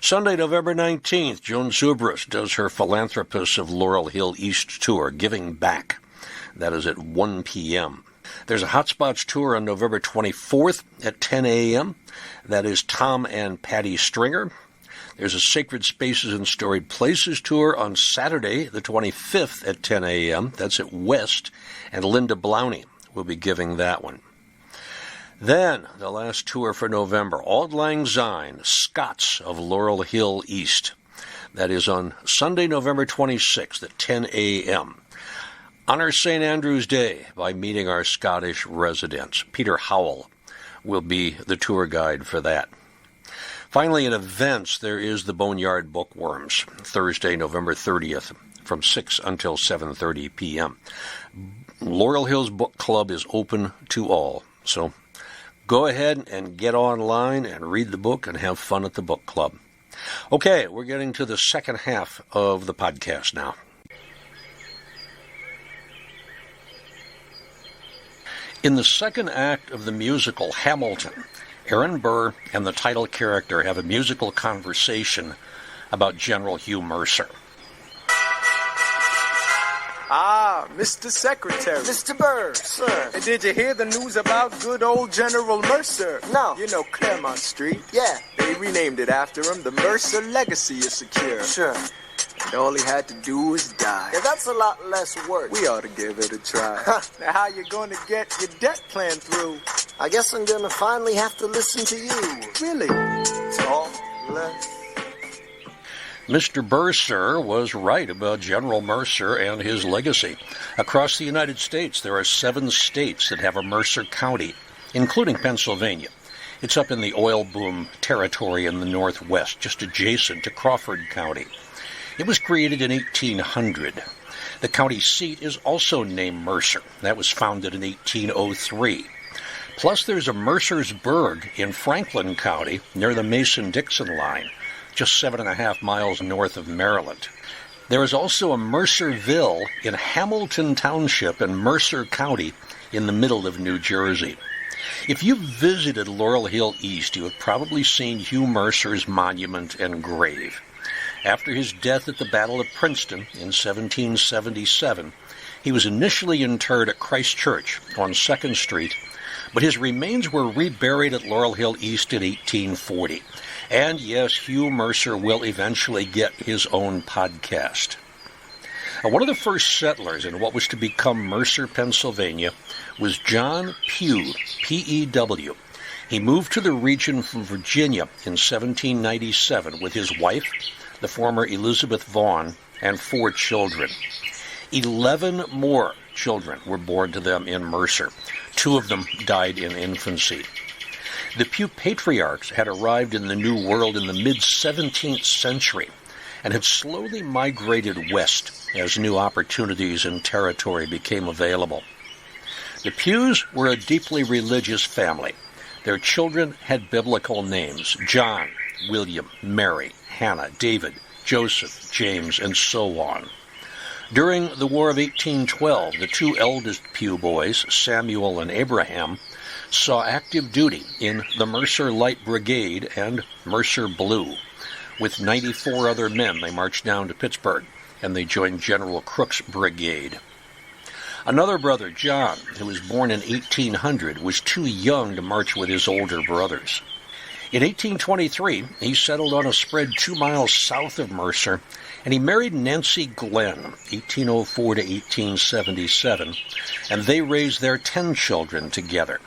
Sunday, November 19th, Joan Zubris does her Philanthropists of Laurel Hill East tour, Giving Back. That is at 1 p.m. There's a Hotspots tour on November 24th at 10 a.m. That is Tom and Patty Stringer. There's a Sacred Spaces and Storied Places tour on Saturday, the 25th at 10 a.m. That's at West, and Linda Blowney will be giving that one. Then, the last tour for November, Auld Lang Syne, Scots of Laurel Hill East. That is on Sunday, November 26th at 10 a.m. Honor St. Andrew's Day by meeting our Scottish residents. Peter Howell will be the tour guide for that. Finally, in events, there is the Boneyard Bookworms, Thursday, November 30th, from 6 until 7:30 p.m. Laurel Hills Book Club is open to all, so go ahead and get online and read the book and have fun at the book club. Okay, we're getting to the second half of the podcast now. In the second act of the musical Hamilton, Aaron Burr and the title character have a musical conversation about General Hugh Mercer. Ah, Mr. Secretary. Mr. Burr, sir. And did you hear the news about good old General Mercer? No. You know Claremont Street? Yeah. They renamed it after him. The Mercer legacy is secure. Sure. And all he had to do was die. Yeah, that's a lot less work. We ought to give it a try. Now, how you going to get your debt plan through? I guess I'm going to finally have to listen to you. Really? Talk less. Mr. Burr was right about General Mercer and his legacy. Across the United States, there are 7 states that have a Mercer County, including Pennsylvania. It's up in the oil boom territory in the Northwest, just adjacent to Crawford County. It was created in 1800. The county seat is also named Mercer. That was founded in 1803. Plus, there's a Mercersburg in Franklin County near the Mason-Dixon line, just 7.5 miles north of Maryland. There is also a Mercerville in Hamilton Township in Mercer County in the middle of New Jersey. If you've visited Laurel Hill East, you have probably seen Hugh Mercer's monument and grave. After his death at the Battle of Princeton in 1777, he was initially interred at Christ Church on 2nd Street, but his remains were reburied at Laurel Hill East in 1840. And yes, Hugh Mercer will eventually get his own podcast. One of the first settlers in what was to become Mercer, Pennsylvania, was John Pew, P-E-W. He moved to the region from Virginia in 1797 with his wife, the former Elizabeth Vaughn, and 4 children. 11 more children were born to them in Mercer. 2 of them died in infancy. The Pew patriarchs had arrived in the New World in the mid-17th century and had slowly migrated west as new opportunities and territory became available. The Pews were a deeply religious family. Their children had biblical names: John, William, Mary, Hannah, David, Joseph, James, and so on. During the War of 1812, the 2 eldest Pew boys, Samuel and Abraham, saw active duty in the Mercer Light Brigade and Mercer Blue. With 94 other men, they marched down to Pittsburgh, and they joined General Crook's brigade. Another brother, John, who was born in 1800, was too young to march with his older brothers. In 1823, he settled on a spread 2 miles south of Mercer, and he married Nancy Glenn, 1804 to 1877, and they raised their 10 children together.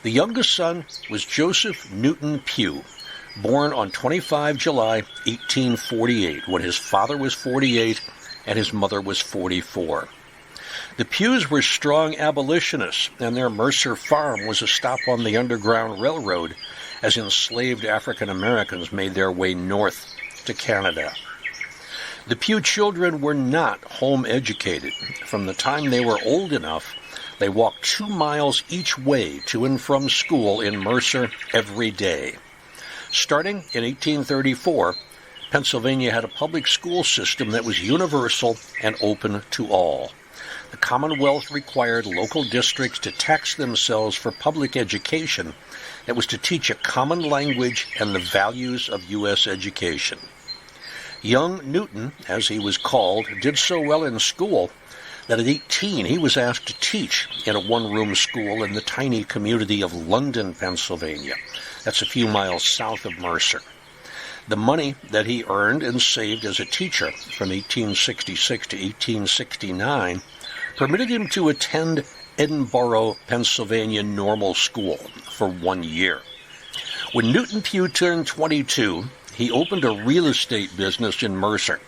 The youngest son was Joseph Newton Pew, born on 25 July 1848, when his father was 48 and his mother was 44. The Pews were strong abolitionists, and their Mercer farm was a stop on the Underground Railroad as enslaved African Americans made their way north to Canada. The Pew children were not home educated. From the time they were old enough, they walked 2 miles each way to and from school in Mercer every day. Starting in 1834, Pennsylvania had a public school system that was universal and open to all. The Commonwealth required local districts to tax themselves for public education that was to teach a common language and the values of U.S. education. Young Newton, as he was called, did so well in school that at 18 he was asked to teach in a one-room school in the tiny community of London, Pennsylvania. That's a few miles south of Mercer. The money that he earned and saved as a teacher from 1866 to 1869 permitted him to attend Edinburgh, Pennsylvania Normal School for 1 year. When Newton Pew turned 22, he opened a real estate business in Mercer,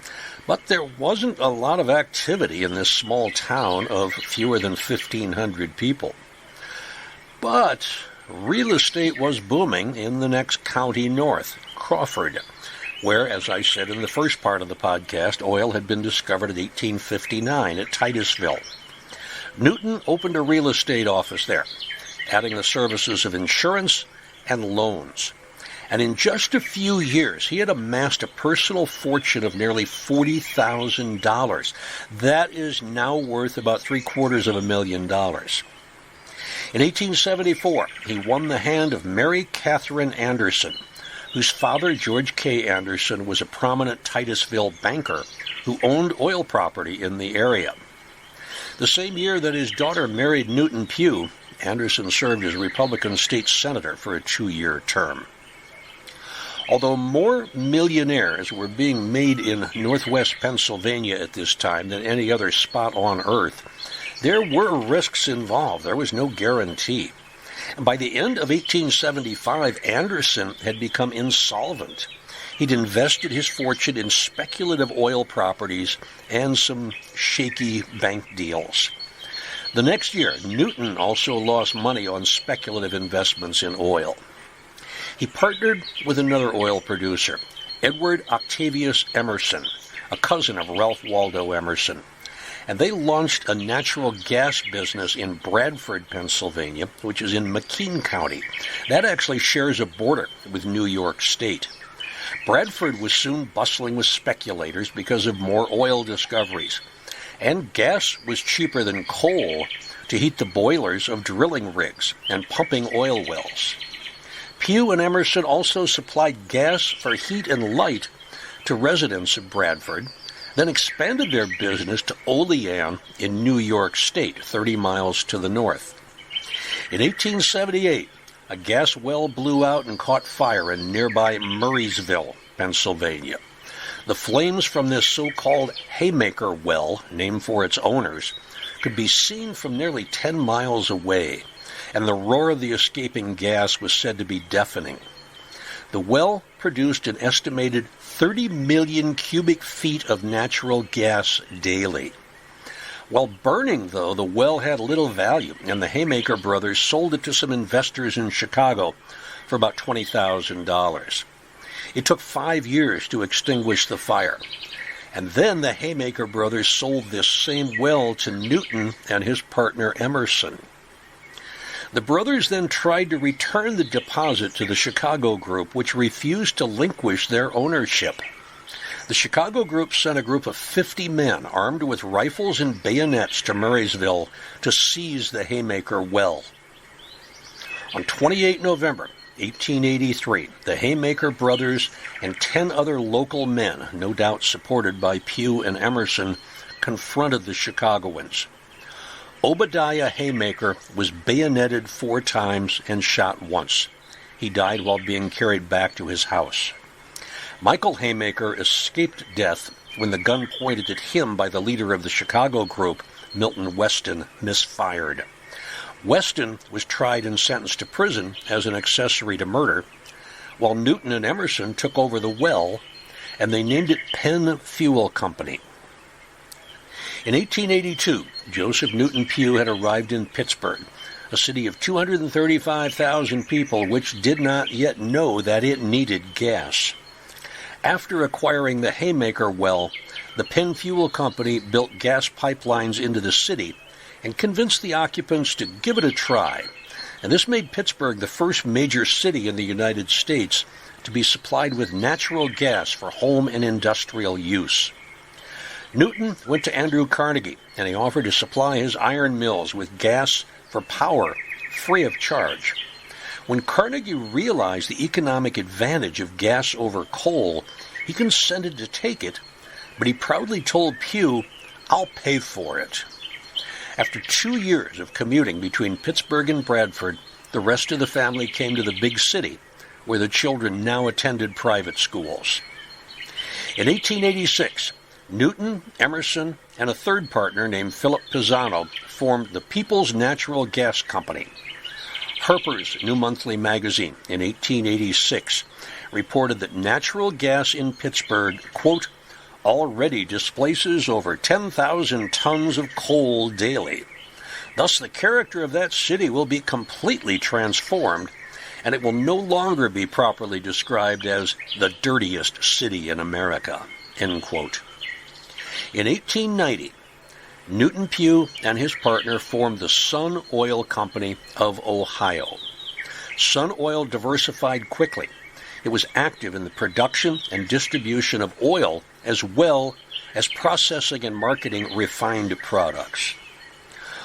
but there wasn't a lot of activity in this small town of fewer than 1,500 people. But real estate was booming in the next county north, Crawford, where, as I said in the first part of the podcast, oil had been discovered in 1859 at Titusville. Newton opened a real estate office there, adding the services of insurance and loans. And in just a few years, he had amassed a personal fortune of nearly $40,000. That is now worth about $750,000. In 1874, he won the hand of Mary Catherine Anderson, whose father, George K. Anderson, was a prominent Titusville banker who owned oil property in the area. The same year that his daughter married Newton Pew, Anderson served as Republican state senator for a 2-year term. Although more millionaires were being made in northwest Pennsylvania at this time than any other spot on earth, there were risks involved. There was no guarantee. And by the end of 1875, Anderson had become insolvent. He'd invested his fortune in speculative oil properties and some shaky bank deals. The next year, Newton also lost money on speculative investments in oil. He partnered with another oil producer, Edward Octavius Emerson, a cousin of Ralph Waldo Emerson, and they launched a natural gas business in Bradford, Pennsylvania, which is in McKean County. That actually shares a border with New York State. Bradford was soon bustling with speculators because of more oil discoveries, and gas was cheaper than coal to heat the boilers of drilling rigs and pumping oil wells. Pew and Emerson also supplied gas for heat and light to residents of Bradford, then expanded their business to Olean in New York State, 30 miles to the north. In 1878, a gas well blew out and caught fire in nearby Murraysville, Pennsylvania. The flames from this so-called Haymaker well, named for its owners, could be seen from nearly 10 miles away, and the roar of the escaping gas was said to be deafening. The well produced an estimated 30 million cubic feet of natural gas daily. While burning, though, the well had little value, and the Haymaker brothers sold it to some investors in Chicago for about $20,000. It took 5 years to extinguish the fire, and then the Haymaker brothers sold this same well to Newton and his partner Emerson. The brothers then tried to return the deposit to the Chicago group, which refused to relinquish their ownership. The Chicago group sent a group of 50 men armed with rifles and bayonets to Murraysville to seize the Haymaker well. On 28 November 1883, the Haymaker brothers and 10 other local men, no doubt supported by Pew and Emerson, confronted the Chicagoans. Obadiah Haymaker was bayoneted 4 times and shot once. He died while being carried back to his house. Michael Haymaker escaped death when the gun pointed at him by the leader of the Chicago group, Milton Weston, misfired. Weston was tried and sentenced to prison as an accessory to murder, while Newton and Emerson took over the well, and they named it Penn Fuel Company. In 1882, Joseph Newton Pew had arrived in Pittsburgh, a city of 235,000 people which did not yet know that it needed gas. After acquiring the Haymaker well, the Penn Fuel Company built gas pipelines into the city and convinced the occupants to give it a try. And this made Pittsburgh the first major city in the United States to be supplied with natural gas for home and industrial use. Newton went to Andrew Carnegie, and he offered to supply his iron mills with gas for power, free of charge. When Carnegie realized the economic advantage of gas over coal, he consented to take it, but he proudly told Pew, "I'll pay for it." After 2 years of commuting between Pittsburgh and Bradford, the rest of the family came to the big city, where the children now attended private schools. In 1886, Newton, Emerson, and a third partner named Philip Pisano formed the People's Natural Gas Company. Harper's New Monthly magazine in 1886 reported that natural gas in Pittsburgh, quote, already displaces over 10,000 tons of coal daily. Thus, the character of that city will be completely transformed, and it will no longer be properly described as the dirtiest city in America, end quote. In 1890, Newton Pew and his partner formed the Sun Oil Company of Ohio. Sun Oil diversified quickly. It was active in the production and distribution of oil as well as processing and marketing refined products.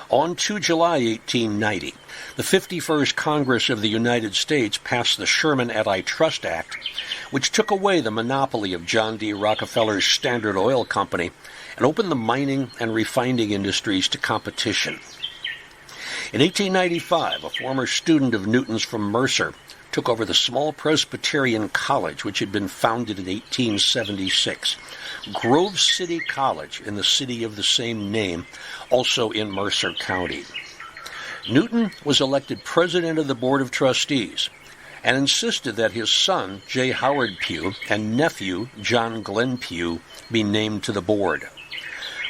On 2 July 1890, the 51st Congress of the United States passed the Sherman Antitrust Act, which took away the monopoly of John D. Rockefeller's Standard Oil Company and opened the mining and refining industries to competition. In 1895, a former student of Newton's from Mercer took over the small Presbyterian college, which had been founded in 1876, Grove City College, in the city of the same name, also in Mercer County. Newton was elected president of the Board of Trustees and insisted that his son, J. Howard Pew, and nephew, John Glenn Pew, be named to the board.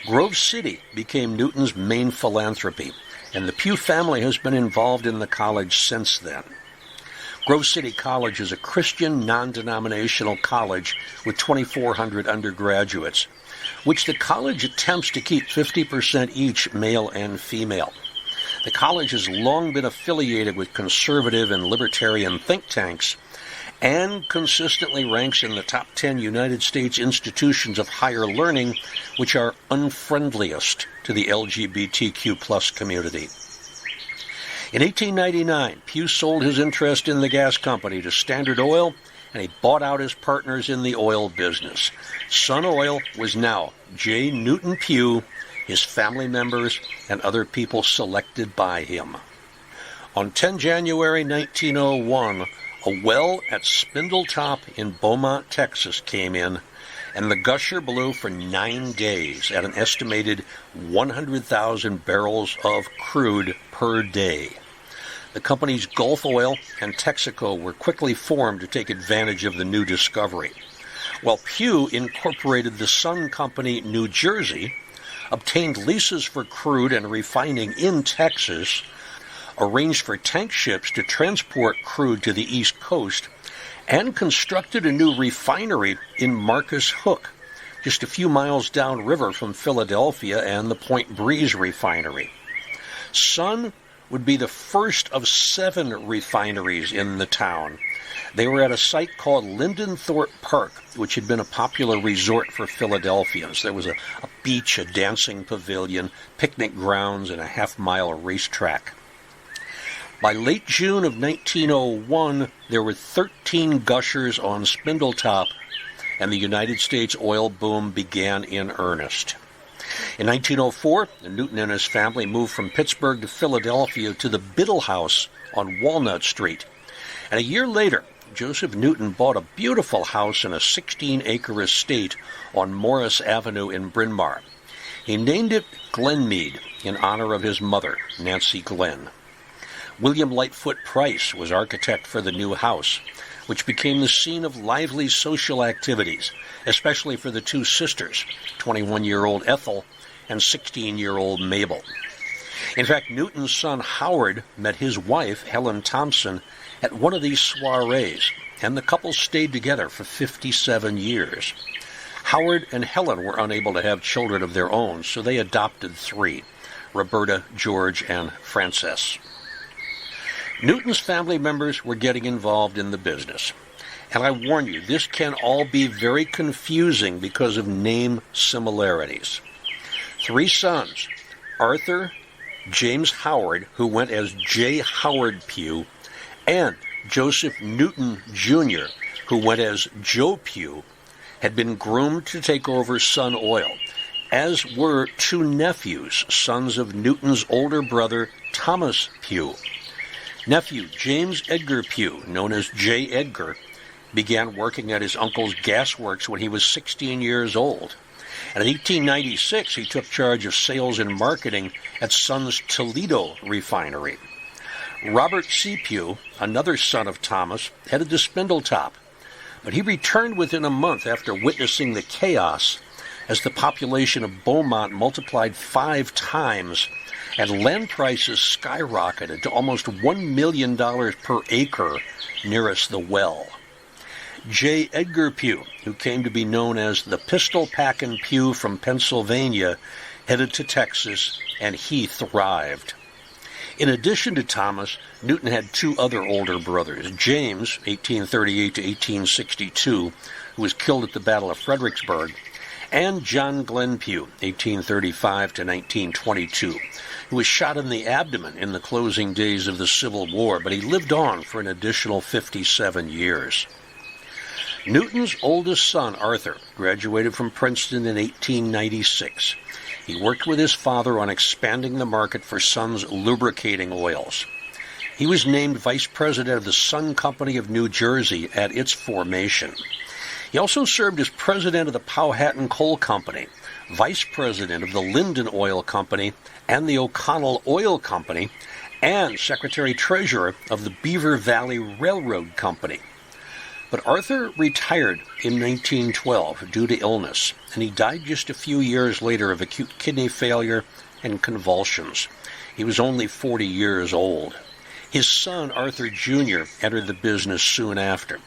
Grove City became Newton's main philanthropy, and the Pew family has been involved in the college since then. Grove City College is a Christian non-denominational college with 2,400 undergraduates, which the college attempts to keep 50% each male and female. The college has long been affiliated with conservative and libertarian think tanks and consistently ranks in the top 10 United States institutions of higher learning which are unfriendliest to the LGBTQ+ community. In 1899, Pew sold his interest in the gas company to Standard Oil, and he bought out his partners in the oil business. Sun Oil was now J. Newton Pew, his family members, and other people selected by him. On 10 January 1901, a well at Spindletop in Beaumont, Texas came in, and the gusher blew for 9 days at an estimated 100,000 barrels of crude per day. The companies Gulf Oil and Texaco were quickly formed to take advantage of the new discovery, while Pew incorporated the Sun Company New Jersey, obtained leases for crude and refining in Texas, arranged for tank ships to transport crude to the East Coast, and constructed a new refinery in Marcus Hook, just a few miles downriver from Philadelphia and the Point Breeze refinery. Sun would be the first of 7 refineries in the town. They were at a site called Lindenthorpe Park, which had been a popular resort for Philadelphians. There was a beach, a dancing pavilion, picnic grounds, and a half-mile racetrack. By late June of 1901, there were 13 gushers on Spindletop, and the United States oil boom began in earnest. In 1904, Newton and his family moved from Pittsburgh to Philadelphia to the Biddle House on Walnut Street. And a year later, Joseph Newton bought a beautiful house in a 16-acre estate on Morris Avenue in Bryn Mawr. He named it Glenmead in honor of his mother, Nancy Glenn. William Lightfoot Price was architect for the new house, which became the scene of lively social activities, especially for the 2 sisters, 21-year-old Ethel and 16-year-old Mabel. In fact, Newton's son Howard met his wife, Helen Thompson, at one of these soirees, and the couple stayed together for 57 years. Howard and Helen were unable to have children of their own, so they adopted 3, Roberta, George, and Frances. Newton's family members were getting involved in the business. And I warn you, this can all be very confusing because of name similarities. 3 sons, Arthur, James Howard, who went as J. Howard Pew, and Joseph Newton, Jr., who went as Joe Pew, had been groomed to take over Sun Oil, as were 2 nephews, sons of Newton's older brother, Thomas Pew. Nephew James Edgar Pew, known as J. Edgar, began working at his uncle's gasworks when he was 16 years old. And in 1896, he took charge of sales and marketing at Sun's Toledo refinery. Robert C. Pew, another son of Thomas, headed to Spindletop, but he returned within a month after witnessing the chaos as the population of Beaumont multiplied 5 times and land prices skyrocketed to almost $1 million per acre nearest the well. J. Edgar Pew, who came to be known as the Pistol-Packin' Pew from Pennsylvania, headed to Texas, and he thrived. In addition to Thomas, Newton had 2 other older brothers, James, 1838 to 1862, who was killed at the Battle of Fredericksburg, and John Glenn Pew, 1835 to 1922, who was shot in the abdomen in the closing days of the Civil War, but he lived on for an additional 57 years. Newton's oldest son, Arthur, graduated from Princeton in 1896. He worked with his father on expanding the market for Sun's lubricating oils. He was named vice president of the Sun Company of New Jersey at its formation. He also served as president of the Powhatan Coal Company, vice president of the Linden Oil Company and the O'Connell Oil Company, and secretary-treasurer of the Beaver Valley Railroad Company. But Arthur retired in 1912 due to illness, and he died just a few years later of acute kidney failure and convulsions. He was only 40 years old. His son, Arthur Jr., entered the business soon after.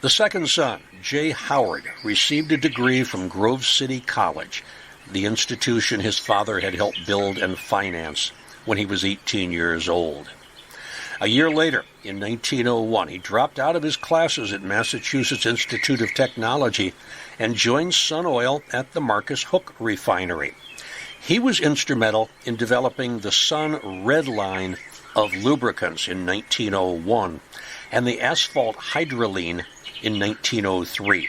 The second son, J. Howard, received a degree from Grove City College, the institution his father had helped build and finance when he was 18 years old. A year later, in 1901, he dropped out of his classes at Massachusetts Institute of Technology and joined Sun Oil at the Marcus Hook refinery. He was instrumental in developing the Sun Red line of lubricants in 1901 and the asphalt hydroline in 1903.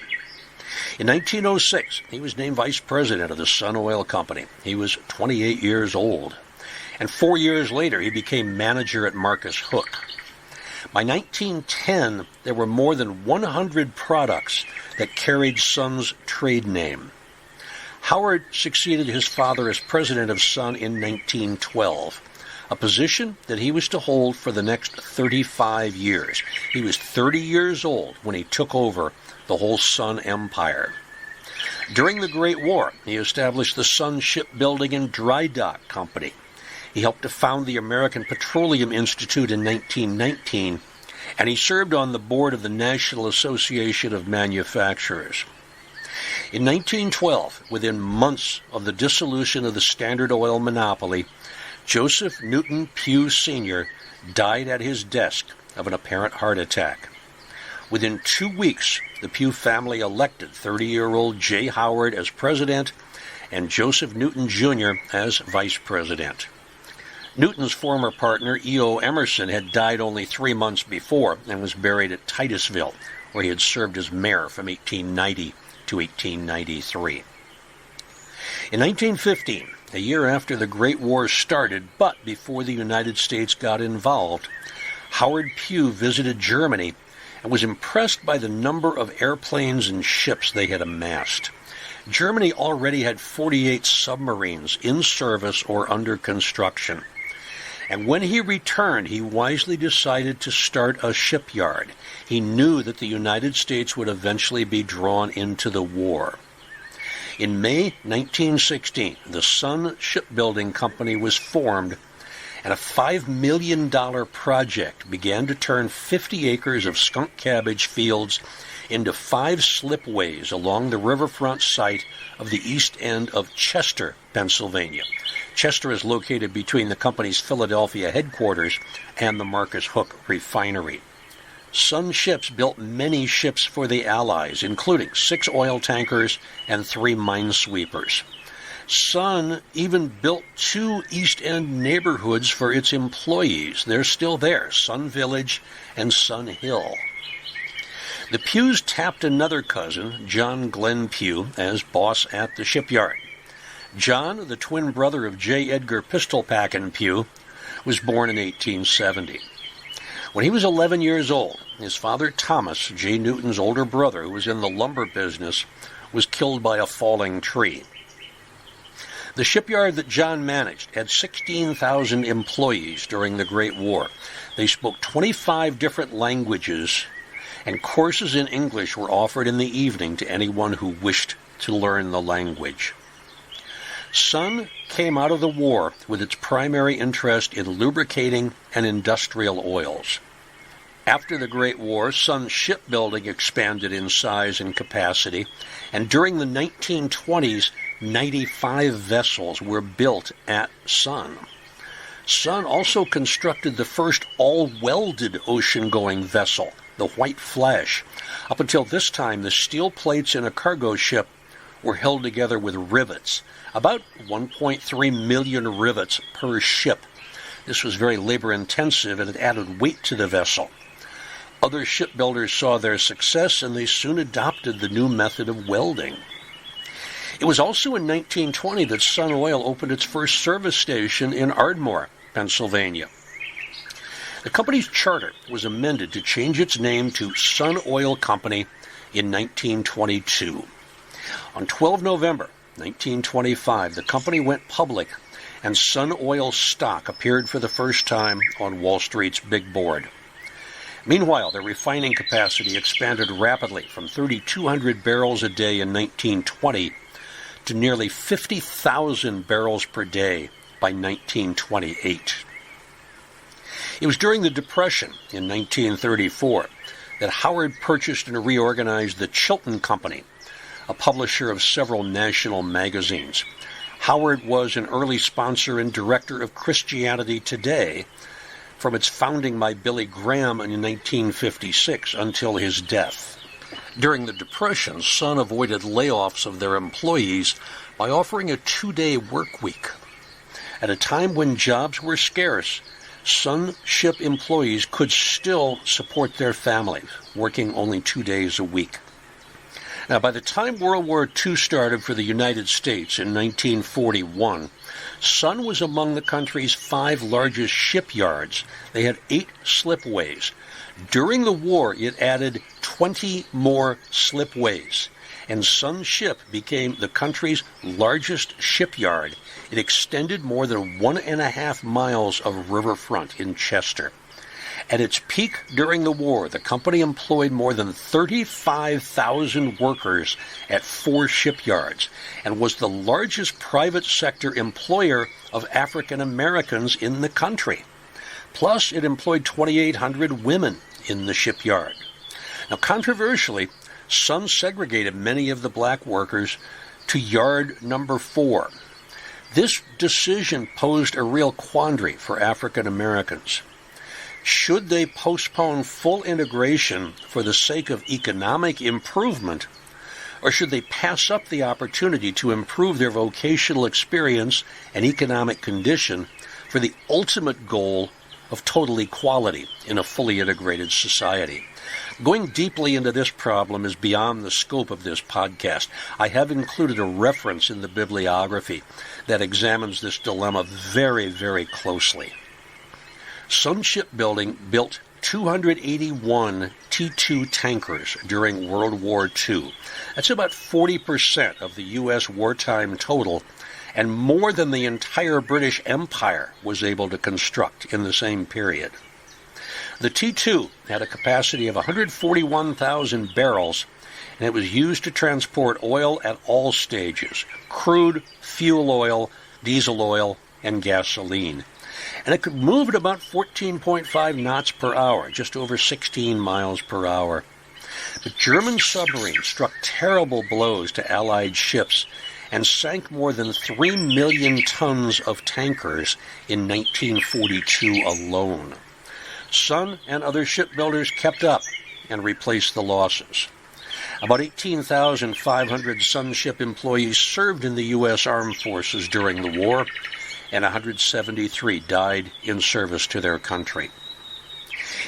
In 1906, he was named vice president of the Sun Oil Company. He was 28 years old. And 4 years later, he became manager at Marcus Hook. By 1910, there were more than 100 products that carried Sun's trade name. Howard succeeded his father as president of Sun in 1912, a position that he was to hold for the next 35 years. He was 30 years old when he took over the whole Sun empire. During the Great War, he established the Sun Shipbuilding and Dry Dock Company. He helped to found the American Petroleum Institute in 1919, and he served on the board of the National Association of Manufacturers. In 1912, within months of the dissolution of the Standard Oil monopoly, Joseph Newton Pew Sr. died at his desk of an apparent heart attack. Within 2 weeks, the Pew family elected 30-year-old J. Howard as president and Joseph Newton Jr. as vice president. Newton's former partner, E.O. Emerson, had died only 3 months before and was buried at Titusville, where he had served as mayor from 1890 to 1893. In 1915, a year after the Great War started, but before the United States got involved, Howard Pew visited Germany and was impressed by the number of airplanes and ships they had amassed. Germany already had 48 submarines in service or under construction. And when he returned, he wisely decided to start a shipyard. He knew that the United States would eventually be drawn into the war. In May 1916, the Sun Shipbuilding Company was formed, and a $5 million project began to turn 50 acres of skunk cabbage fields into 5 slipways along the riverfront site of the east end of Chester, Pennsylvania. Chester is located between the company's Philadelphia headquarters and the Marcus Hook refinery. Sun Ships built many ships for the Allies, including 6 oil tankers and 3 minesweepers. Sun even built 2 East End neighborhoods for its employees. They're still there, Sun Village and Sun Hill. The Pews tapped another cousin, John Glenn Pew, as boss at the shipyard. John, the twin brother of J. Edgar Pistolpackin Pew, was born in 1870. When he was 11 years old, his father Thomas, J. Newton's older brother, who was in the lumber business, was killed by a falling tree. The shipyard that John managed had 16,000 employees during the Great War. They spoke 25 different languages, and courses in English were offered in the evening to anyone who wished to learn the language. Sun came out of the war with its primary interest in lubricating and industrial oils. After the Great War, Sun Shipbuilding expanded in size and capacity, and during the 1920s, 95 vessels were built at Sun. Sun also constructed the first all-welded ocean-going vessel, the White Flash. Up until this time, the steel plates in a cargo ship were held together with rivets, about 1.3 million rivets per ship. This was very labor-intensive, and it added weight to the vessel. Other shipbuilders saw their success, and they soon adopted the new method of welding. It was also in 1920 that Sun Oil opened its first service station in Ardmore, Pennsylvania. The company's charter was amended to change its name to Sun Oil Company in 1922. On 12 November 1925, the company went public, and Sun Oil stock appeared for the first time on Wall Street's big board. Meanwhile, their refining capacity expanded rapidly from 3,200 barrels a day in 1920 to nearly 50,000 barrels per day by 1928. It was during the Depression in 1934 that Howard purchased and reorganized the Chilton Company, a publisher of several national magazines. Howard was an early sponsor and director of Christianity Today from its founding by Billy Graham in 1956 until his death. During the Depression, Sun avoided layoffs of their employees by offering a 2-day work week. At a time when jobs were scarce, Sun Ship employees could still support their families, working only 2 days a week. Now, by the time World War II started for the United States in 1941, Sun was among the country's 5 largest shipyards. They had 8 slipways. During the war, it added 20 more slipways, and Sun Ship became the country's largest shipyard. It extended more than 1.5 miles of riverfront in Chester. At its peak during the war, the company employed more than 35,000 workers at 4 shipyards and was the largest private sector employer of African Americans in the country. Plus, it employed 2,800 women in the shipyard. Now, controversially, Sun segregated many of the black workers to yard number 4. This decision posed a real quandary for African Americans. Should they postpone full integration for the sake of economic improvement, or should they pass up the opportunity to improve their vocational experience and economic condition for the ultimate goal of total equality in a fully integrated society? Going deeply into this problem is beyond the scope of this podcast. I have included a reference in the bibliography that examines this dilemma very, very closely. Sun Shipbuilding built 281 T2 tankers during World War II. That's about 40% of the U.S. wartime total, and more than the entire British Empire was able to construct in the same period. The T2 had a capacity of 141,000 barrels, and it was used to transport oil at all stages: crude, fuel oil, diesel oil, and gasoline. And it could move at about 14.5 knots per hour, just over 16 miles per hour. But German submarines struck terrible blows to Allied ships and sank more than 3 million tons of tankers in 1942 alone. Sun and other shipbuilders kept up and replaced the losses. About 18,500 Sun Ship employees served in the U.S. Armed Forces during the war, and 173 died in service to their country.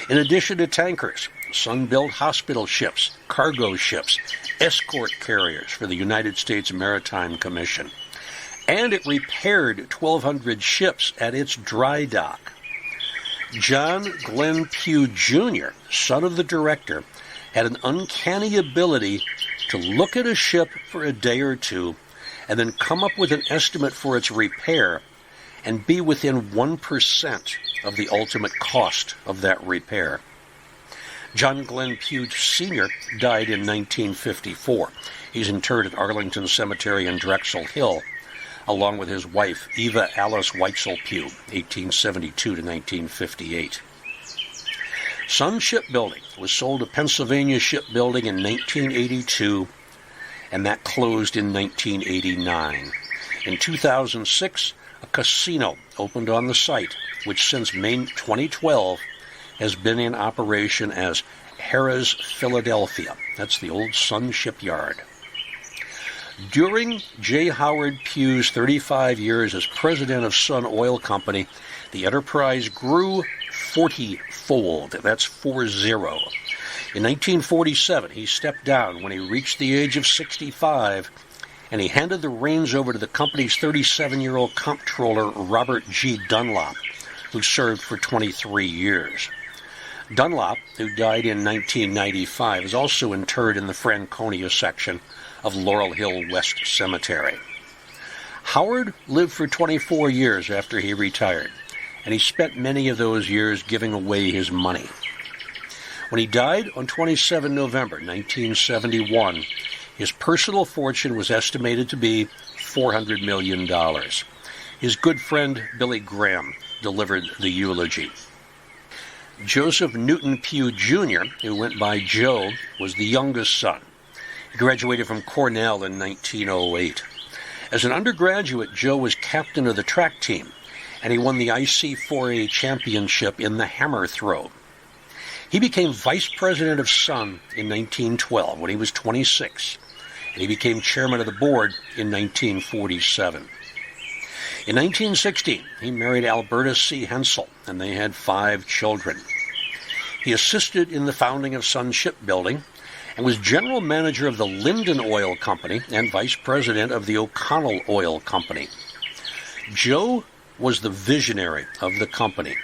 In addition to tankers, Sun built hospital ships, cargo ships, escort carriers for the United States Maritime Commission, and it repaired 1,200 ships at its dry dock. John Glenn Pew Jr., son of the director, had an uncanny ability to look at a ship for a day or two and then come up with an estimate for its repair and be within 1% of the ultimate cost of that repair. John Glenn Pew Sr. died in 1954. He's interred at Arlington Cemetery in Drexel Hill, along with his wife, Eva Alice Weitzel Pew, 1872 to 1958. Sun Shipbuilding was sold to Pennsylvania Shipbuilding in 1982, and that closed in 1989. In 2006, a casino opened on the site, which since May 2012 has been in operation as Harrah's Philadelphia. That's the old Sun Shipyard. During J. Howard Pew's 35 years as president of Sun Oil Company, the enterprise grew 40-fold. That's 40. In 1947, he stepped down when he reached the age of 65, and he handed the reins over to the company's 37-year-old comptroller, Robert G. Dunlop, who served for 23 years. Dunlop, who died in 1995, is also interred in the Franconia section of Laurel Hill West Cemetery. Howard lived for 24 years after he retired, and he spent many of those years giving away his money. When he died on 27 November 1971, his personal fortune was estimated to be $400 million. His good friend Billy Graham delivered the eulogy. Joseph Newton Pew Jr., who went by Joe, was the youngest son. He graduated from Cornell in 1908. As an undergraduate, Joe was captain of the track team, and he won the IC4A championship in the hammer throw. He became vice president of Sun in 1912 when he was 26, and he became chairman of the board in 1947. In 1916, he married Alberta C. Hensel, and they had 5 children. He assisted in the founding of Sun Shipbuilding and was general manager of the Linden Oil Company and vice president of the O'Connell Oil Company. Joe was the visionary of the company.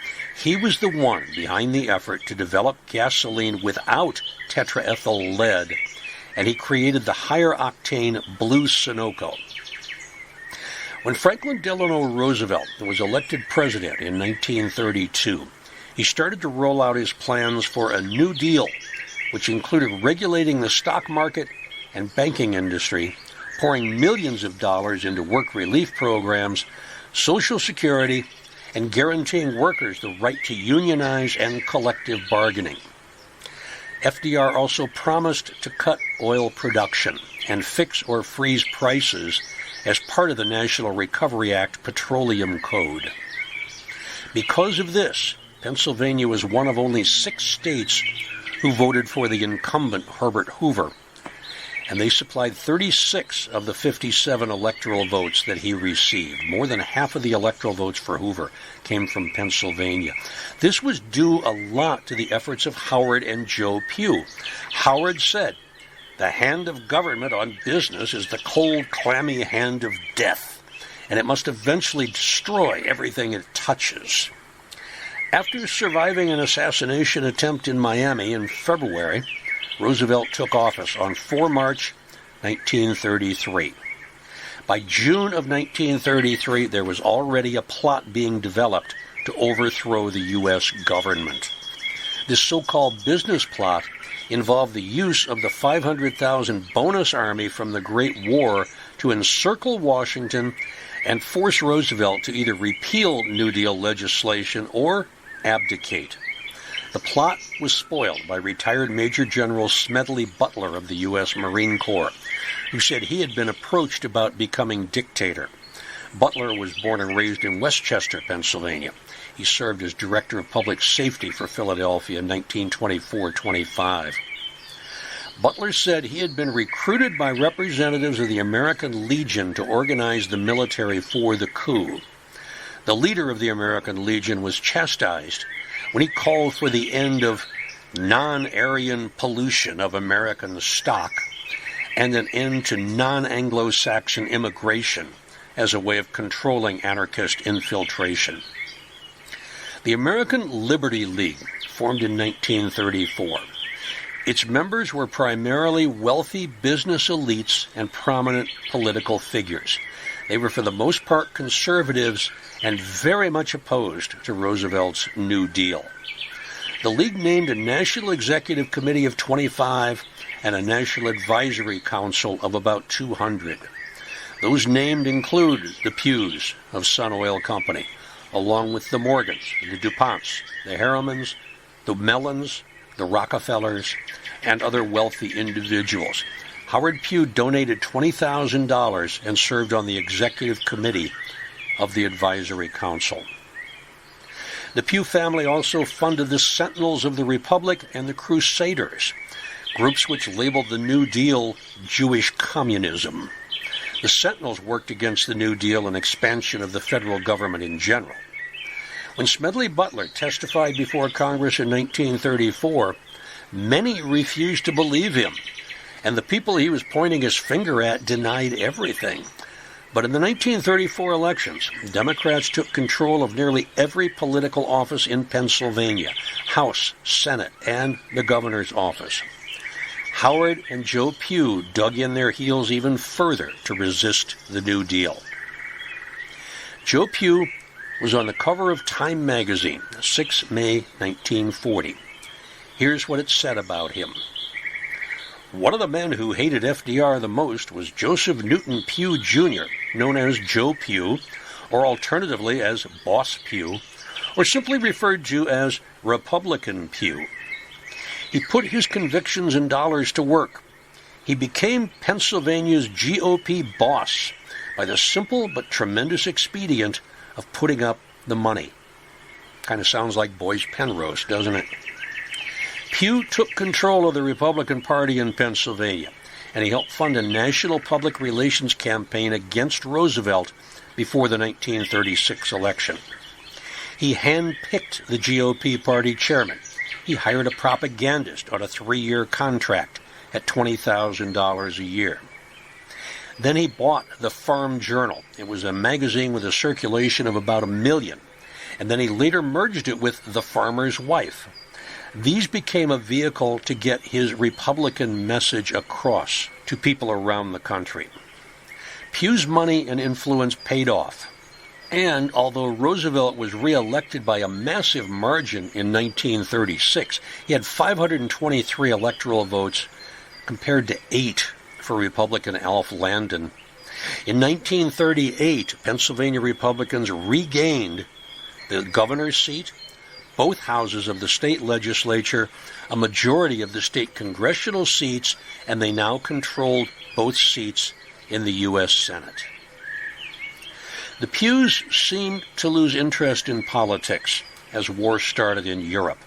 He was the one behind the effort to develop gasoline without tetraethyl lead, and he created the higher-octane Blue Sunoco. When Franklin Delano Roosevelt was elected president in 1932, he started to roll out his plans for a New Deal, which included regulating the stock market and banking industry, pouring millions of dollars into work relief programs, Social Security, and guaranteeing workers the right to unionize and collective bargaining. FDR also promised to cut oil production and fix or freeze prices as part of the National Recovery Act Petroleum Code. Because of this, Pennsylvania was one of only 6 states who voted for the incumbent Herbert Hoover, and they supplied 36 of the 57 electoral votes that he received. More than half of the electoral votes for Hoover came from Pennsylvania. This was due a lot to the efforts of Howard and Joe Pew. Howard said, "The hand of government on business is the cold, clammy hand of death, and it must eventually destroy everything it touches." After surviving an assassination attempt in Miami in February, Roosevelt took office on 4 March 1933. By June of 1933, there was already a plot being developed to overthrow the U.S. government. This so-called business plot involved the use of the 500,000 bonus army from the Great War to encircle Washington and force Roosevelt to either repeal New Deal legislation or abdicate. The plot was spoiled by retired Major General Smedley Butler of the U.S. Marine Corps, who said he had been approached about becoming dictator. Butler was born and raised in Westchester, Pennsylvania. He served as Director of Public Safety for Philadelphia in 1924-25. Butler said he had been recruited by representatives of the American Legion to organize the military for the coup. The leader of the American Legion was chastised when he called for the end of non-Aryan pollution of American stock and an end to non-Anglo-Saxon immigration as a way of controlling anarchist infiltration. The American Liberty League formed in 1934. Its members were primarily wealthy business elites and prominent political figures. They were for the most part conservatives and very much opposed to Roosevelt's New Deal. The League named a National Executive Committee of 25 and a National Advisory Council of about 200. Those named include the Pews of Sun Oil Company, along with the Morgans, the DuPonts, the Harrimans, the Mellons, the Rockefellers, and other wealthy individuals. Howard Pew donated $20,000 and served on the executive committee of the Advisory Council. The Pew family also funded the Sentinels of the Republic and the Crusaders, groups which labeled the New Deal Jewish communism. The Sentinels worked against the New Deal and expansion of the federal government in general. When Smedley Butler testified before Congress in 1934, many refused to believe him, and the people he was pointing his finger at denied everything. But in the 1934 elections, Democrats took control of nearly every political office in Pennsylvania, House, Senate, and the governor's office. Howard and Joe Pew dug in their heels even further to resist the New Deal. Joe Pew was on the cover of Time magazine, 6 May 1940. Here's what it said about him. One of the men who hated FDR the most was Joseph Newton Pew, Jr., known as Joe Pew, or alternatively as Boss Pew, or simply referred to as Republican Pew. He put his convictions and dollars to work. He became Pennsylvania's GOP boss by the simple but tremendous expedient of putting up the money. Kind of sounds like Boy's Penrose, doesn't it? Pew took control of the Republican Party in Pennsylvania, and he helped fund a national public relations campaign against Roosevelt before the 1936 election. He handpicked the GOP party chairman. He hired a propagandist on a 3-year contract at $20,000 a year. Then he bought the Farm Journal. It was a magazine with a circulation of about 1 million, and then he later merged it with The Farmer's Wife. These became a vehicle to get his Republican message across to people around the country. Pew's money and influence paid off. And although Roosevelt was reelected by a massive margin in 1936, he had 523 electoral votes compared to 8 for Republican Alf Landon. In 1938, Pennsylvania Republicans regained the governor's seat, both houses of the state legislature, a majority of the state congressional seats, and they now controlled both seats in the U.S. Senate. The Pews seemed to lose interest in politics as war started in Europe,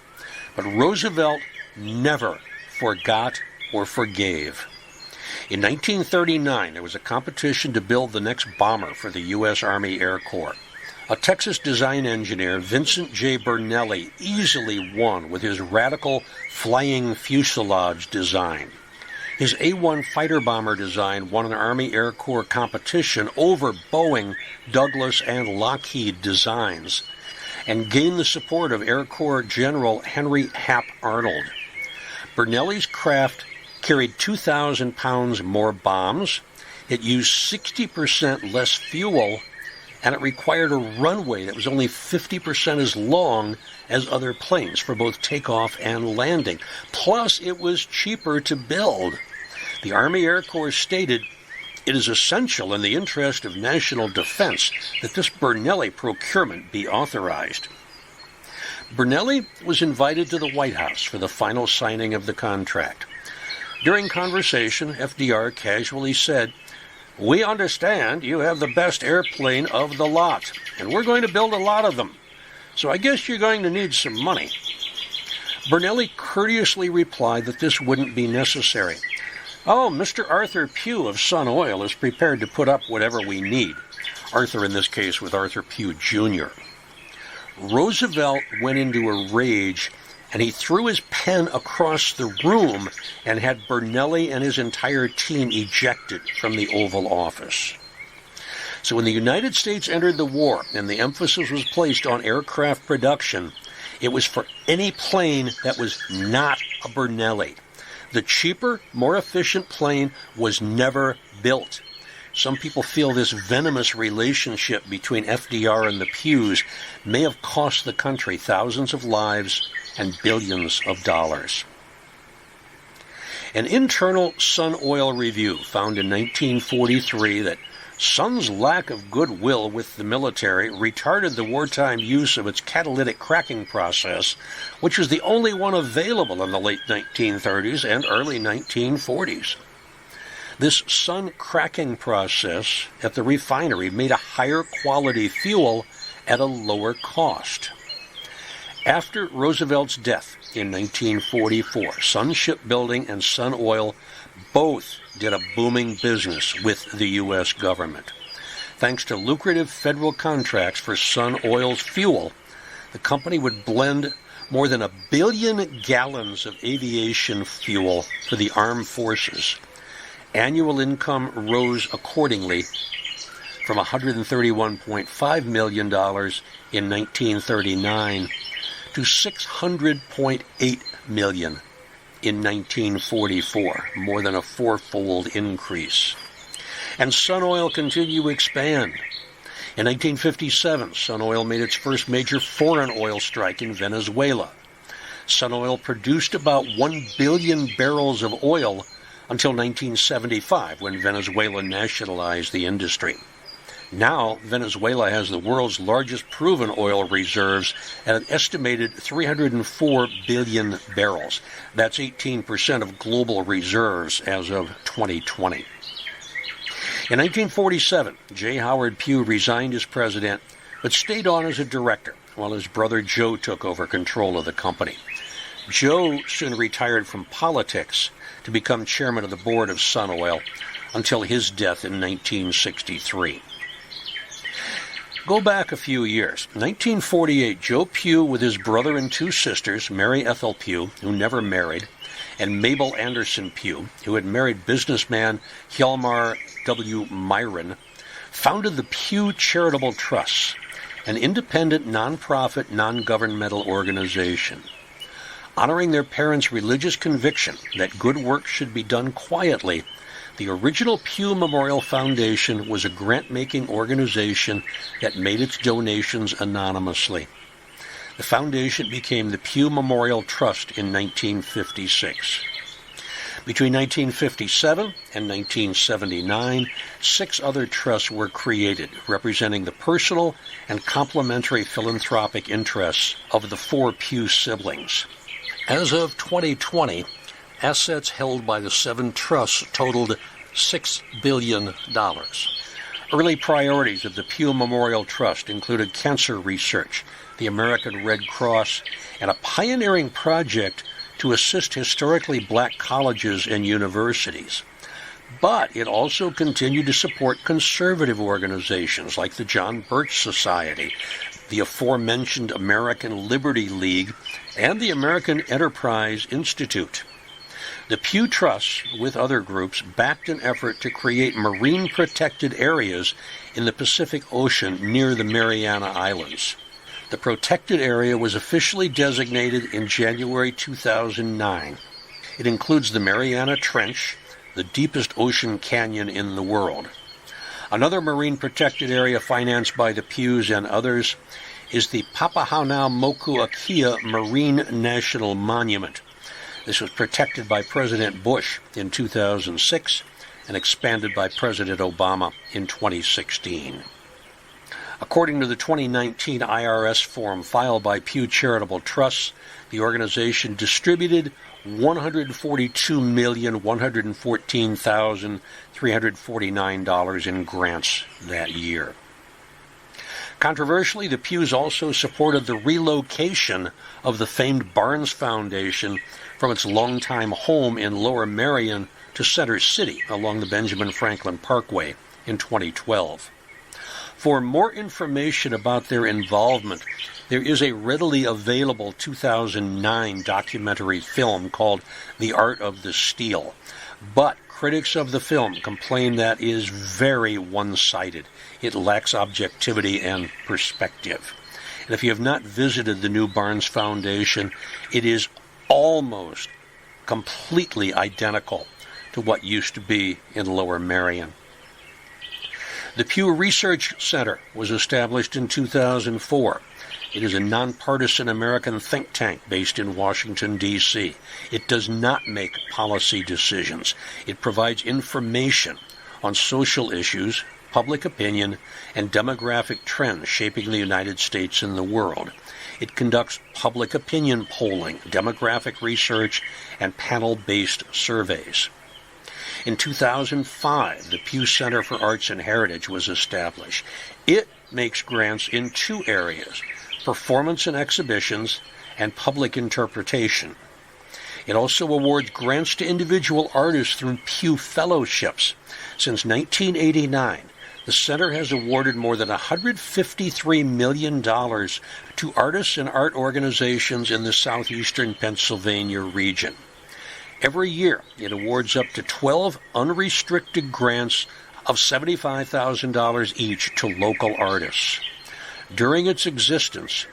but Roosevelt never forgot or forgave. In 1939, there was a competition to build the next bomber for the U.S. Army Air Corps. A Texas design engineer, Vincent J. Bernelli, easily won with his radical flying fuselage design. His A-1 fighter bomber design won an Army Air Corps competition over Boeing, Douglas, and Lockheed designs, and gained the support of Air Corps General Henry Hap Arnold. Bernelli's craft carried 2,000 pounds more bombs, it used 60% less fuel, and it required a runway that was only 50% as long as other planes for both takeoff and landing. Plus, it was cheaper to build. The Army Air Corps stated, "It is essential in the interest of national defense that this Bernelli procurement be authorized." Bernelli was invited to the White House for the final signing of the contract. During conversation, FDR casually said, "We understand you have the best airplane of the lot, and we're going to build a lot of them. So I guess you're going to need some money." Bernelli courteously replied that this wouldn't be necessary. "Oh, Mr. Arthur Pew of Sun Oil is prepared to put up whatever we need." Arthur, in this case, with Arthur Pew, Jr. Roosevelt went into a rage, and he threw his pen across the room and had Bernelli and his entire team ejected from the Oval Office. So when the United States entered the war and the emphasis was placed on aircraft production, it was for any plane that was not a Bernelli. The cheaper, more efficient plane was never built. Some people feel this venomous relationship between FDR and the Pews may have cost the country thousands of lives and billions of dollars. An internal Sun Oil review found in 1943 that Sun's lack of goodwill with the military retarded the wartime use of its catalytic cracking process, which was the only one available in the late 1930s and early 1940s. This Sun cracking process at the refinery made a higher quality fuel at a lower cost. After Roosevelt's death in 1944, Sun Shipbuilding and Sun Oil both did a booming business with the U.S. government. Thanks to lucrative federal contracts for Sun Oil's fuel, The company would blend more than 1 billion gallons of aviation fuel for the armed forces. Annual income rose accordingly from $131.5 million in 1939 to $600.8 million in 1944, more than a fourfold increase. And Sun Oil continued to expand. In 1957, Sun Oil made its first major foreign oil strike in Venezuela. Sun Oil produced about 1 billion barrels of oil until 1975, when Venezuela nationalized the industry. Now, Venezuela has the world's largest proven oil reserves at an estimated 304 billion barrels. That's 18% of global reserves as of 2020. In 1947, J. Howard Pew resigned as president, but stayed on as a director, while his brother Joe took over control of the company. Joe soon retired from politics to become chairman of the board of Sun Oil until his death in 1963. Go back a few years. 1948, Joe Pew, with his brother and 2 sisters, Mary Ethel Pew, who never married, and Mabel Anderson Pew, who had married businessman Hjalmar W. Myron, founded the Pew Charitable Trust, an independent, nonprofit, non-governmental organization. Honoring their parents' religious conviction that good work should be done quietly, the original Pew Memorial Foundation was a grant-making organization that made its donations anonymously. The foundation became the Pew Memorial Trust in 1956. Between 1957 and 1979, 6 other trusts were created, representing the personal and complementary philanthropic interests of the 4 Pew siblings. As of 2020, assets held by the 7 trusts totaled $6 billion. Early priorities of the Pew Memorial Trust included cancer research, the American Red Cross, and a pioneering project to assist historically black colleges and universities. But it also continued to support conservative organizations like the John Birch Society, the aforementioned American Liberty League, and the American Enterprise Institute. The Pew Trust, with other groups, backed an effort to create marine protected areas in the Pacific Ocean near the Mariana Islands. The protected area was officially designated in January 2009. It includes the Mariana Trench, the deepest ocean canyon in the world. Another marine protected area financed by the Pews and others is the Papahanaumokuakea Marine National Monument. This was protected by President Bush in 2006 and expanded by President Obama in 2016. According to the 2019 IRS form filed by Pew Charitable Trusts, the organization distributed $142,114,349 in grants that year. Controversially, the Pews also supported the relocation of the famed Barnes Foundation from its longtime home in Lower Merion to Center City along the Benjamin Franklin Parkway in 2012. For more information about their involvement, there is a readily available 2009 documentary film called The Art of the Steal. But critics of the film complain that it is very one-sided. It lacks objectivity and perspective. And if you have not visited the new Barnes Foundation, it is almost completely identical to what used to be in Lower Merion. The Pew Research Center was established in 2004. It is a nonpartisan American think tank based in Washington, D.C. It does not make policy decisions. It provides information on social issues, public opinion, and demographic trends shaping the United States and the world. It conducts public opinion polling, demographic research, and panel-based surveys. In 2005, the Pew Center for Arts and Heritage was established. It makes grants in 2 areas: performance and exhibitions, and public interpretation. It also awards grants to individual artists through Pew Fellowships. Since 1989, The center has awarded more than $153 million to artists and art organizations in the southeastern Pennsylvania region. Every year, it awards up to 12 unrestricted grants of $75,000 each to local artists. During its existence,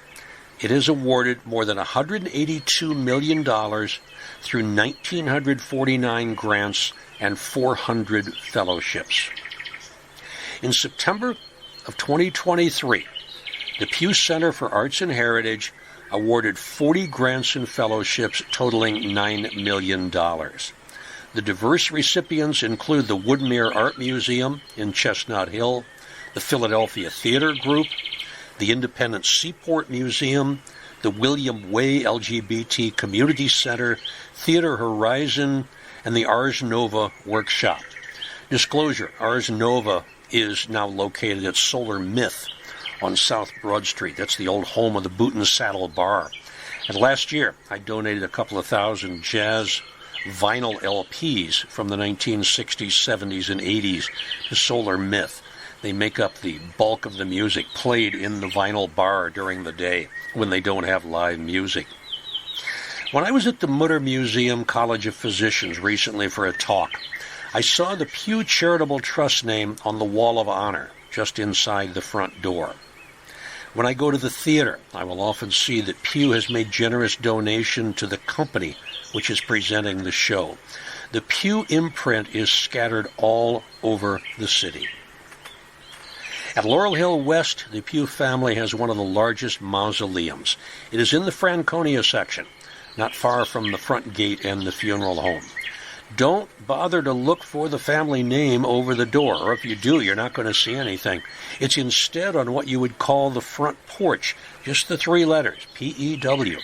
it has awarded more than $182 million through 1,949 grants and 400 fellowships. In September of 2023, the Pew Center for Arts and Heritage awarded 40 grants and fellowships totaling $9 million. The diverse recipients include the Woodmere Art Museum in Chestnut Hill, the Philadelphia Theater Group, the Independent Seaport Museum, the William Way LGBT Community Center, Theater Horizon, and the Ars Nova Workshop. Disclosure, Ars Nova is now located at Solar Myth on South Broad Street. That's the old home of the Boot and Saddle Bar. And last year, I donated a couple of thousand jazz vinyl LPs from the 1960s, 70s, and 80s to Solar Myth. They make up the bulk of the music played in the vinyl bar during the day when they don't have live music. When I was at the Mutter Museum College of Physicians recently for a talk, I saw the Pew Charitable Trust name on the Wall of Honor just inside the front door. When I go to the theater, I will often see that Pew has made generous donation to the company which is presenting the show. The Pew imprint is scattered all over the city. At Laurel Hill West, the Pew family has one of the largest mausoleums. It is in the Franconia section, not far from the front gate and the funeral home. Don't bother to look for the family name over the door, or if you do, you're not going to see anything. It's instead on what you would call the front porch, just the three letters, P-E-W.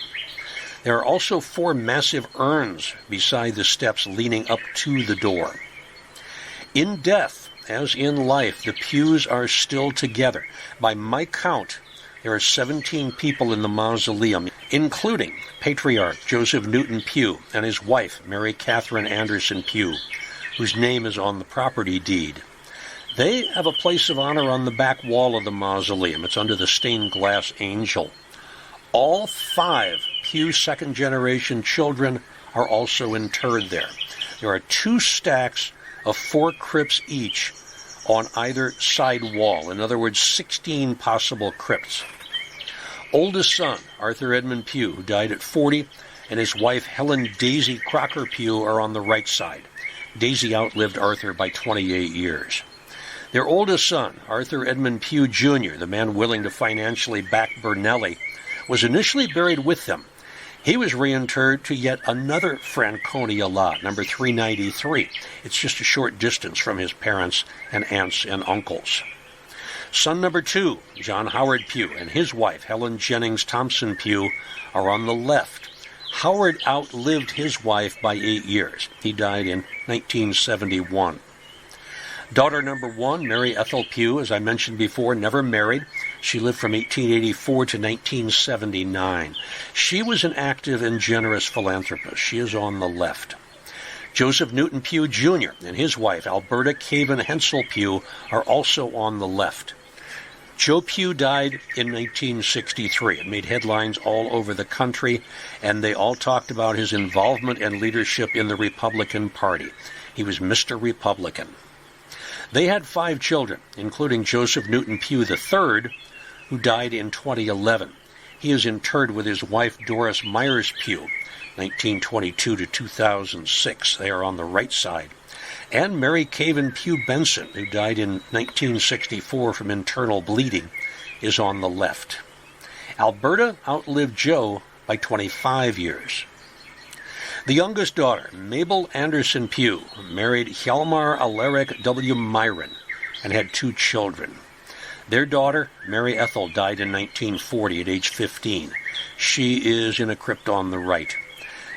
There are also 4 massive urns beside the steps leading up to the door. In death, as in life, the Pews are still together. By my count, there are 17 people in the mausoleum, including Patriarch Joseph Newton Pew and his wife, Mary Catherine Anderson Pew, whose name is on the property deed. They have a place of honor on the back wall of the mausoleum. It's under the stained glass angel. All 5 Pew second-generation children are also interred there. There are 2 stacks of 4 crypts each on either side wall. In other words, 16 possible crypts. Oldest son, Arthur Edmund Pew, who died at 40, and his wife, Helen Daisy Crocker Pew, are on the right side. Daisy outlived Arthur by 28 years. Their oldest son, Arthur Edmund Pew Jr., the man willing to financially back Bernelli, was initially buried with them. He was reinterred to yet another Franconia lot, number 393. It's just a short distance from his parents and aunts and uncles. Son number 2, John Howard Pew, and his wife, Helen Jennings Thompson Pew, are on the left. Howard outlived his wife by 8 years. He died in 1971. Daughter number 1, Mary Ethel Pew, as I mentioned before, never married. She lived from 1884 to 1979. She was an active and generous philanthropist. She is on the left. Joseph Newton Pew Jr. and his wife, Alberta Caven Hensel Pew, are also on the left. Joe Pew died in 1963. It made headlines all over the country, and they all talked about his involvement and leadership in the Republican Party. He was Mr. Republican. They had 5 children, including Joseph Newton Pew III, who died in 2011. He is interred with his wife, Doris Myers Pew, 1922 to 2006. They are on the right side. And Mary Caven Pew Benson, who died in 1964 from internal bleeding, is on the left. Alberta outlived Joe by 25 years. The youngest daughter, Mabel Anderson Pew, married Hjalmar Alaric W. Myron and had 2 children. Their daughter, Mary Ethel, died in 1940 at age 15. She is in a crypt on the right.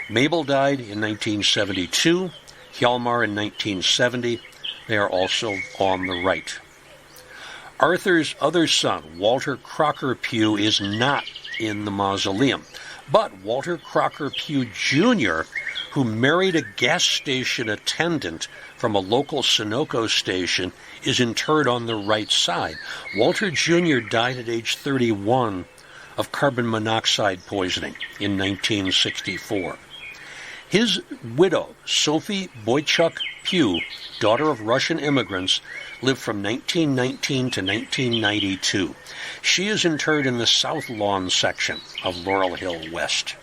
Mabel died in 1972, Hjalmar in 1970. They are also on the right. Arthur's other son, Walter Crocker Pew, is not in the mausoleum. But Walter Crocker Pew Jr., who married a gas station attendant from a local Sunoco station, is interred on the right side. Walter Jr. died at age 31 of carbon monoxide poisoning in 1964. His widow, Sophie Boychuk Pew, daughter of Russian immigrants, lived from 1919 to 1992. She is interred in the South Lawn section of Laurel Hill West.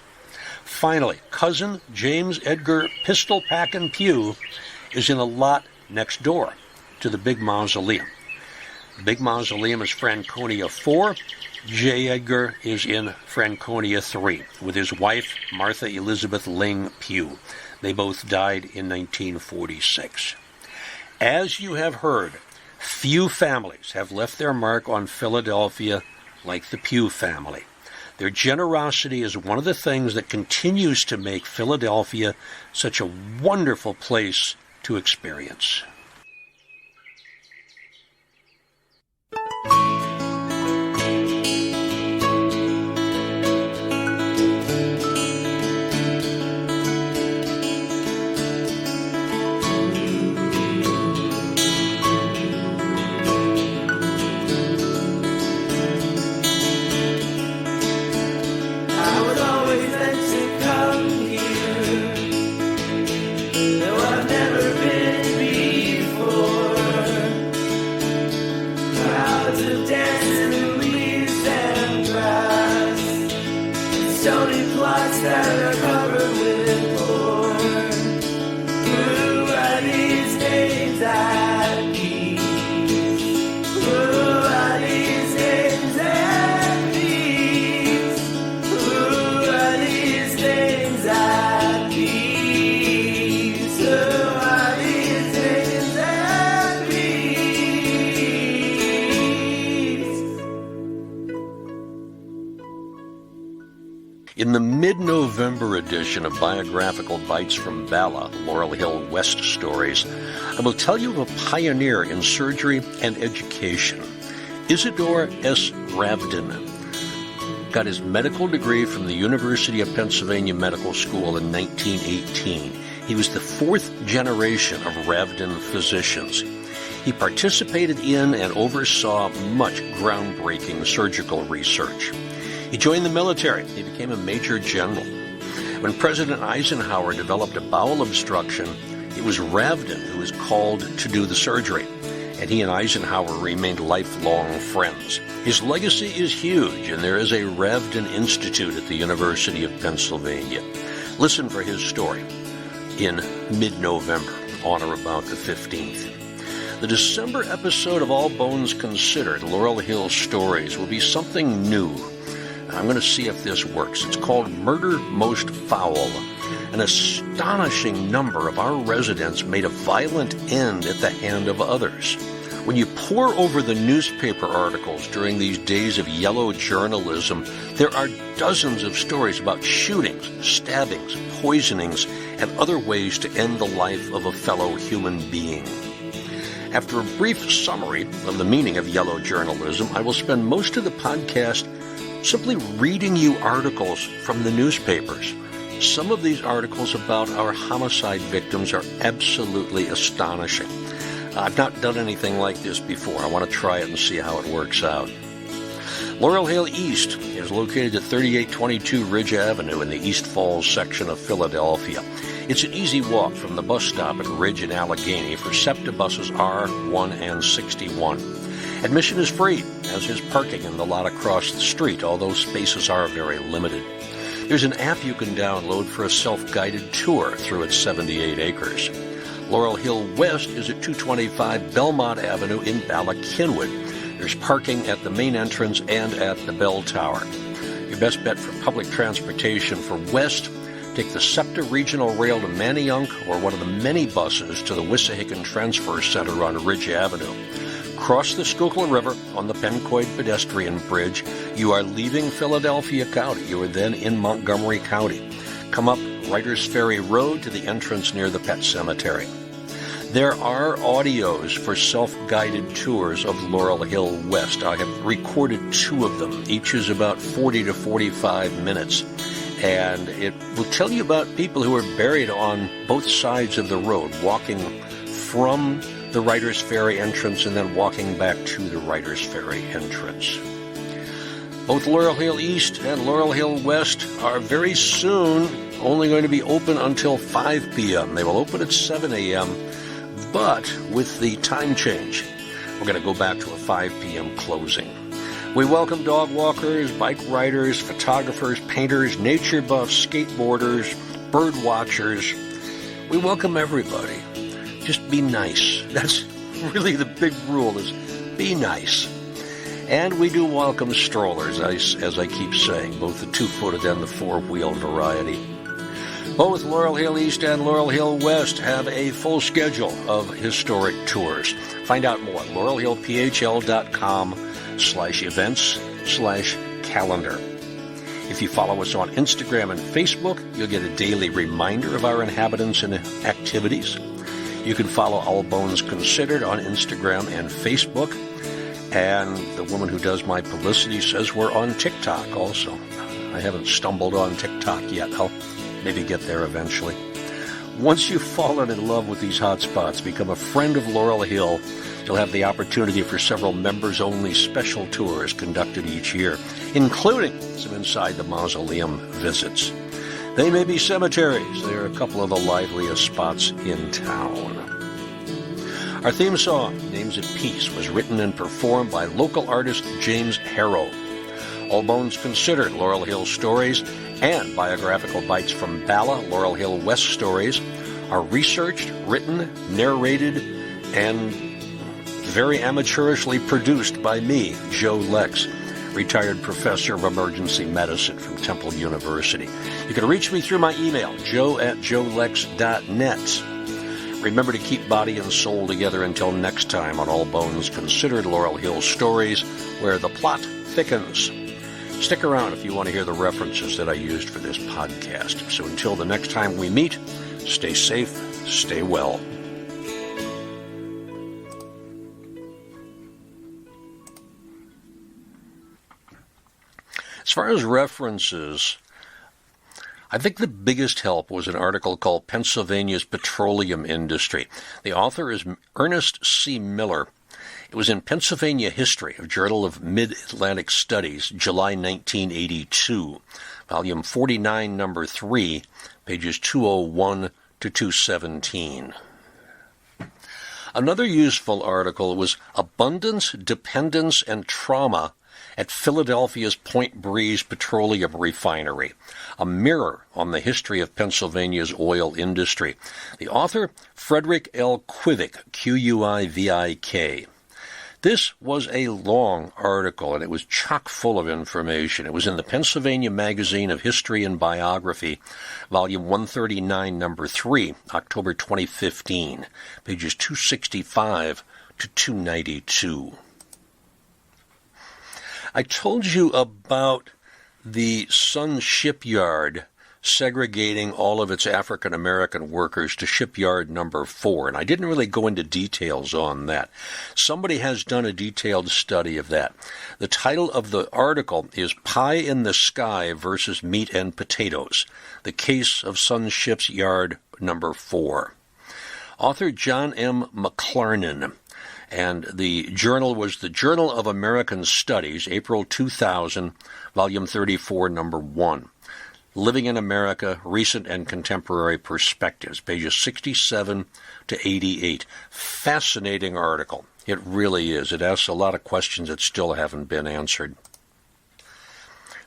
Finally, cousin James Edgar Pistol Packin' Pew is in a lot next door to the big mausoleum. The big mausoleum is Franconia 4. J. Edgar is in Franconia 3 with his wife, Martha Elizabeth Ling Pew. They both died in 1946. As you have heard, few families have left their mark on Philadelphia like the Pew family. Their generosity is one of the things that continues to make Philadelphia such a wonderful place to experience. In the mid-November edition of Biographical Bites from Bala, Laurel Hill West Stories, I will tell you of a pioneer in surgery and education. Isidore S. Ravden got his medical degree from the University of Pennsylvania Medical School in 1918. He was the fourth generation of Ravden physicians. He participated in and oversaw much groundbreaking surgical research. He joined the military. He became a major general. When President Eisenhower developed a bowel obstruction, it was Ravden who was called to do the surgery, and he and Eisenhower remained lifelong friends. His legacy is huge, and there is a Ravden Institute at the University of Pennsylvania. Listen for his story in mid-November, on or about the 15th. The December episode of All Bones Considered, Laurel Hill Stories, will be something new. I'm going to see if this works. It's called Murder Most Foul. An astonishing number of our residents made a violent end at the hand of others. When you pore over the newspaper articles during these days of yellow journalism, there are dozens of stories about shootings, stabbings, poisonings, and other ways to end the life of a fellow human being. After a brief summary of the meaning of yellow journalism, I will spend most of the podcast simply reading you articles from the newspapers. Some of these articles about our homicide victims are absolutely astonishing. I've not done anything like this before. I want to try it and see how it works out. Laurel Hill East is located at 3822 Ridge Avenue in the East Falls section of Philadelphia. It's an easy walk from the bus stop at Ridge and Allegheny for SEPTA buses R1 and 61. Admission is free, as is parking in the lot across the street, although spaces are very limited. There's an app you can download for a self-guided tour through its 78 acres. Laurel Hill West is at 225 Belmont Avenue in Bala-Cynwyd. There's parking at the main entrance and at the bell tower. Your best bet for public transportation for West, take the SEPTA Regional Rail to Manayunk or one of the many buses to the Wissahickon Transfer Center on Ridge Avenue. Cross the Schuylkill River on the Pencoid pedestrian bridge. You are leaving Philadelphia County. You are then in Montgomery County. Come up Writers Ferry Road to the entrance near the Pet Cemetery. There are audios for self-guided tours of Laurel Hill West. I have recorded 2 of them. Each is about 40 to 45 minutes. And it will tell you about people who are buried on both sides of the road, walking from the Writers Ferry entrance and then walking back to the Writers Ferry entrance. Both Laurel Hill East and Laurel Hill West are very soon only going to be open until 5 p.m. They will open at 7 a.m., but with the time change, we're going to go back to a 5 p.m. closing. We welcome dog walkers, bike riders, photographers, painters, nature buffs, skateboarders, bird watchers. We welcome everybody. Just be nice. That's really the big rule, is be nice. And we do welcome strollers, as I keep saying, both the 2-footed and the 4-wheeled variety. Both Laurel Hill East and Laurel Hill West have a full schedule of historic tours. Find out more at laurelhillphl.com/events/calendar. If you follow us on Instagram and Facebook, you'll get a daily reminder of our inhabitants and activities. You can follow All Bones Considered on Instagram and Facebook. And the woman who does my publicity says we're on TikTok also. I haven't stumbled on TikTok yet. I'll maybe get there eventually. Once you've fallen in love with these hot spots, become a friend of Laurel Hill, you'll have the opportunity for several members-only special tours conducted each year, including some inside the mausoleum visits. They may be cemeteries. They are a couple of the liveliest spots in town. Our theme song, Names at Peace, was written and performed by local artist James Harrow. All Bones Considered, Laurel Hill Stories, and biographical bites from Bala, Laurel Hill West Stories are researched, written, narrated, and very amateurishly produced by me, Joe Lex, retired professor of emergency medicine from Temple University. You can reach me through my email, joe@joelex.net. Remember to keep body and soul together until next time on All Bones Considered, Laurel Hill Stories, where the plot thickens. Stick around if you want to hear the references that I used for this podcast. So until the next time we meet, stay safe, stay well. As far as references, I think the biggest help was an article called Pennsylvania's Petroleum Industry. The author is Ernest C. Miller. It was in Pennsylvania History, a Journal of Mid-Atlantic Studies, July 1982, volume 49, number 3, pages 201 to 217. Another useful article was Abundance, Dependence, and Trauma at Philadelphia's Point Breeze Petroleum Refinery, a mirror on the history of Pennsylvania's oil industry. The author, Frederick L. Quivik, Q-U-I-V-I-K. This was a long article, and it was chock full of information. It was in the Pennsylvania Magazine of History and Biography, volume 139, number 3, October 2015, pages 265 to 292. I told you about the Sun Shipyard segregating all of its African-American workers to shipyard number 4, and I didn't really go into details on that. Somebody has done a detailed study of that. The title of the article is Pie in the Sky versus Meat and Potatoes, the Case of Sun Shipyard number 4. Author John M. McClarnon. And the journal was the Journal of American Studies, April 2000, volume 34, number 1. Living in America, Recent and Contemporary Perspectives, pages 67 to 88. Fascinating article. It really is. It asks a lot of questions that still haven't been answered.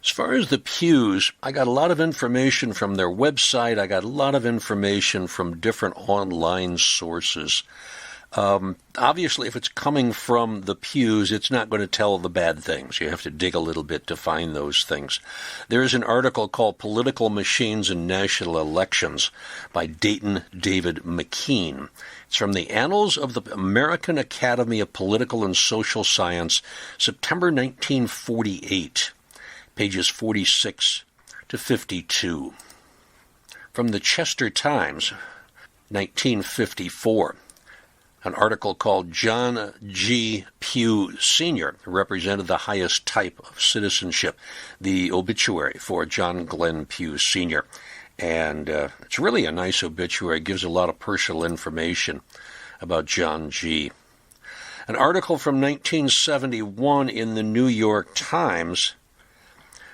As far as the Pews, I got a lot of information from their website. I got a lot of information from different online sources. Obviously, if it's coming from the Pews, it's not going to tell the bad things. You have to dig a little bit to find those things. There is an article called Political Machines and National Elections by Dayton David McKean. It's from the Annals of the American Academy of Political and Social Science, September 1948, pages 46 to 52. From the Chester Times, 1954. An article called John G. Pew Sr. represented the highest type of citizenship, the obituary for John Glenn Pew Sr. And it's really a nice obituary. It gives a lot of personal information about John G. An article from 1971 in the New York Times,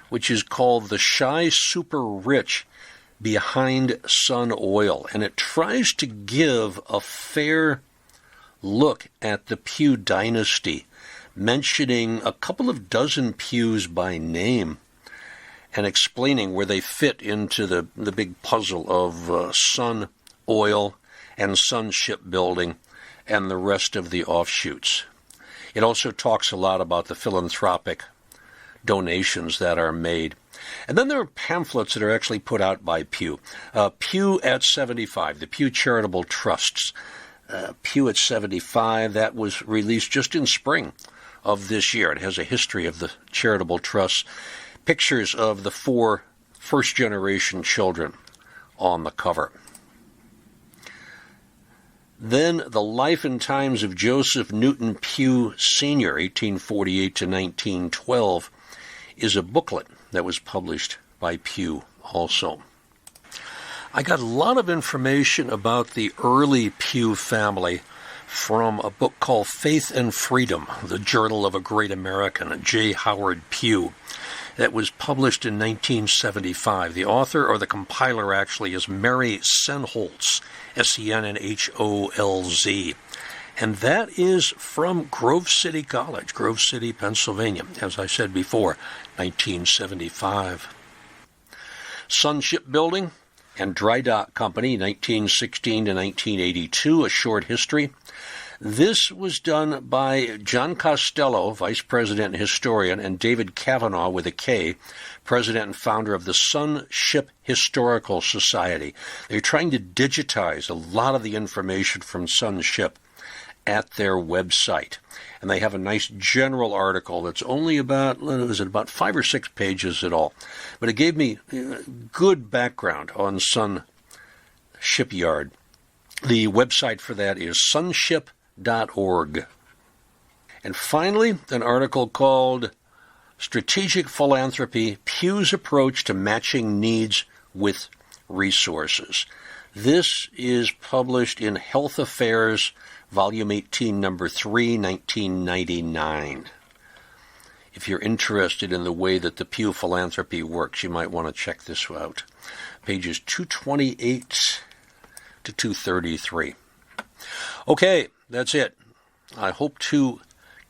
which is called The Shy Super Rich Behind Sun Oil. And it tries to give a fair look at the Pew dynasty, mentioning a couple of dozen Pews by name and explaining where they fit into the big puzzle of Sun Oil and Sun Shipbuilding and the rest of the offshoots. It also talks a lot about the philanthropic donations that are made. And then there are pamphlets that are actually put out by Pew. Pew at 75, the Pew Charitable Trusts. Pew at 75, that was released just in spring of this year. It has a history of the charitable trusts, pictures of the 4 first-generation children on the cover. Then The Life and Times of Joseph Newton Pew Sr., 1848 to 1912, is a booklet that was published by Pew also. I got a lot of information about the early Pew family from a book called Faith and Freedom, the Journal of a Great American, J. Howard Pew, that was published in 1975. The author, or the compiler actually, is Mary Senholz, Sennholz. And that is from Grove City College, Grove City, Pennsylvania, as I said before, 1975. Sun Shipbuilding and Dry Dock Company, 1916 to 1982, a short history. This was done by John Costello, Vice President and Historian, and David Kavanaugh with a K, President and founder of the Sun Ship Historical Society. They're trying to digitize a lot of the information from Sun Ship at their website. And they have a nice general article that's only about 5 or 6 pages at all. But it gave me good background on Sun Shipyard. The website for that is sunship.org. And finally, an article called Strategic Philanthropy, Pew's Approach to Matching Needs with Resources. This is published in Health Affairs, Volume 18, Number 3, 1999. If you're interested in the way that the Pew philanthropy works, you might want to check this out. Pages 228 to 233. Okay, that's it. I hope to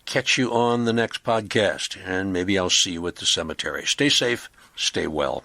catch you on the next podcast, and maybe I'll see you at the cemetery. Stay safe, stay well.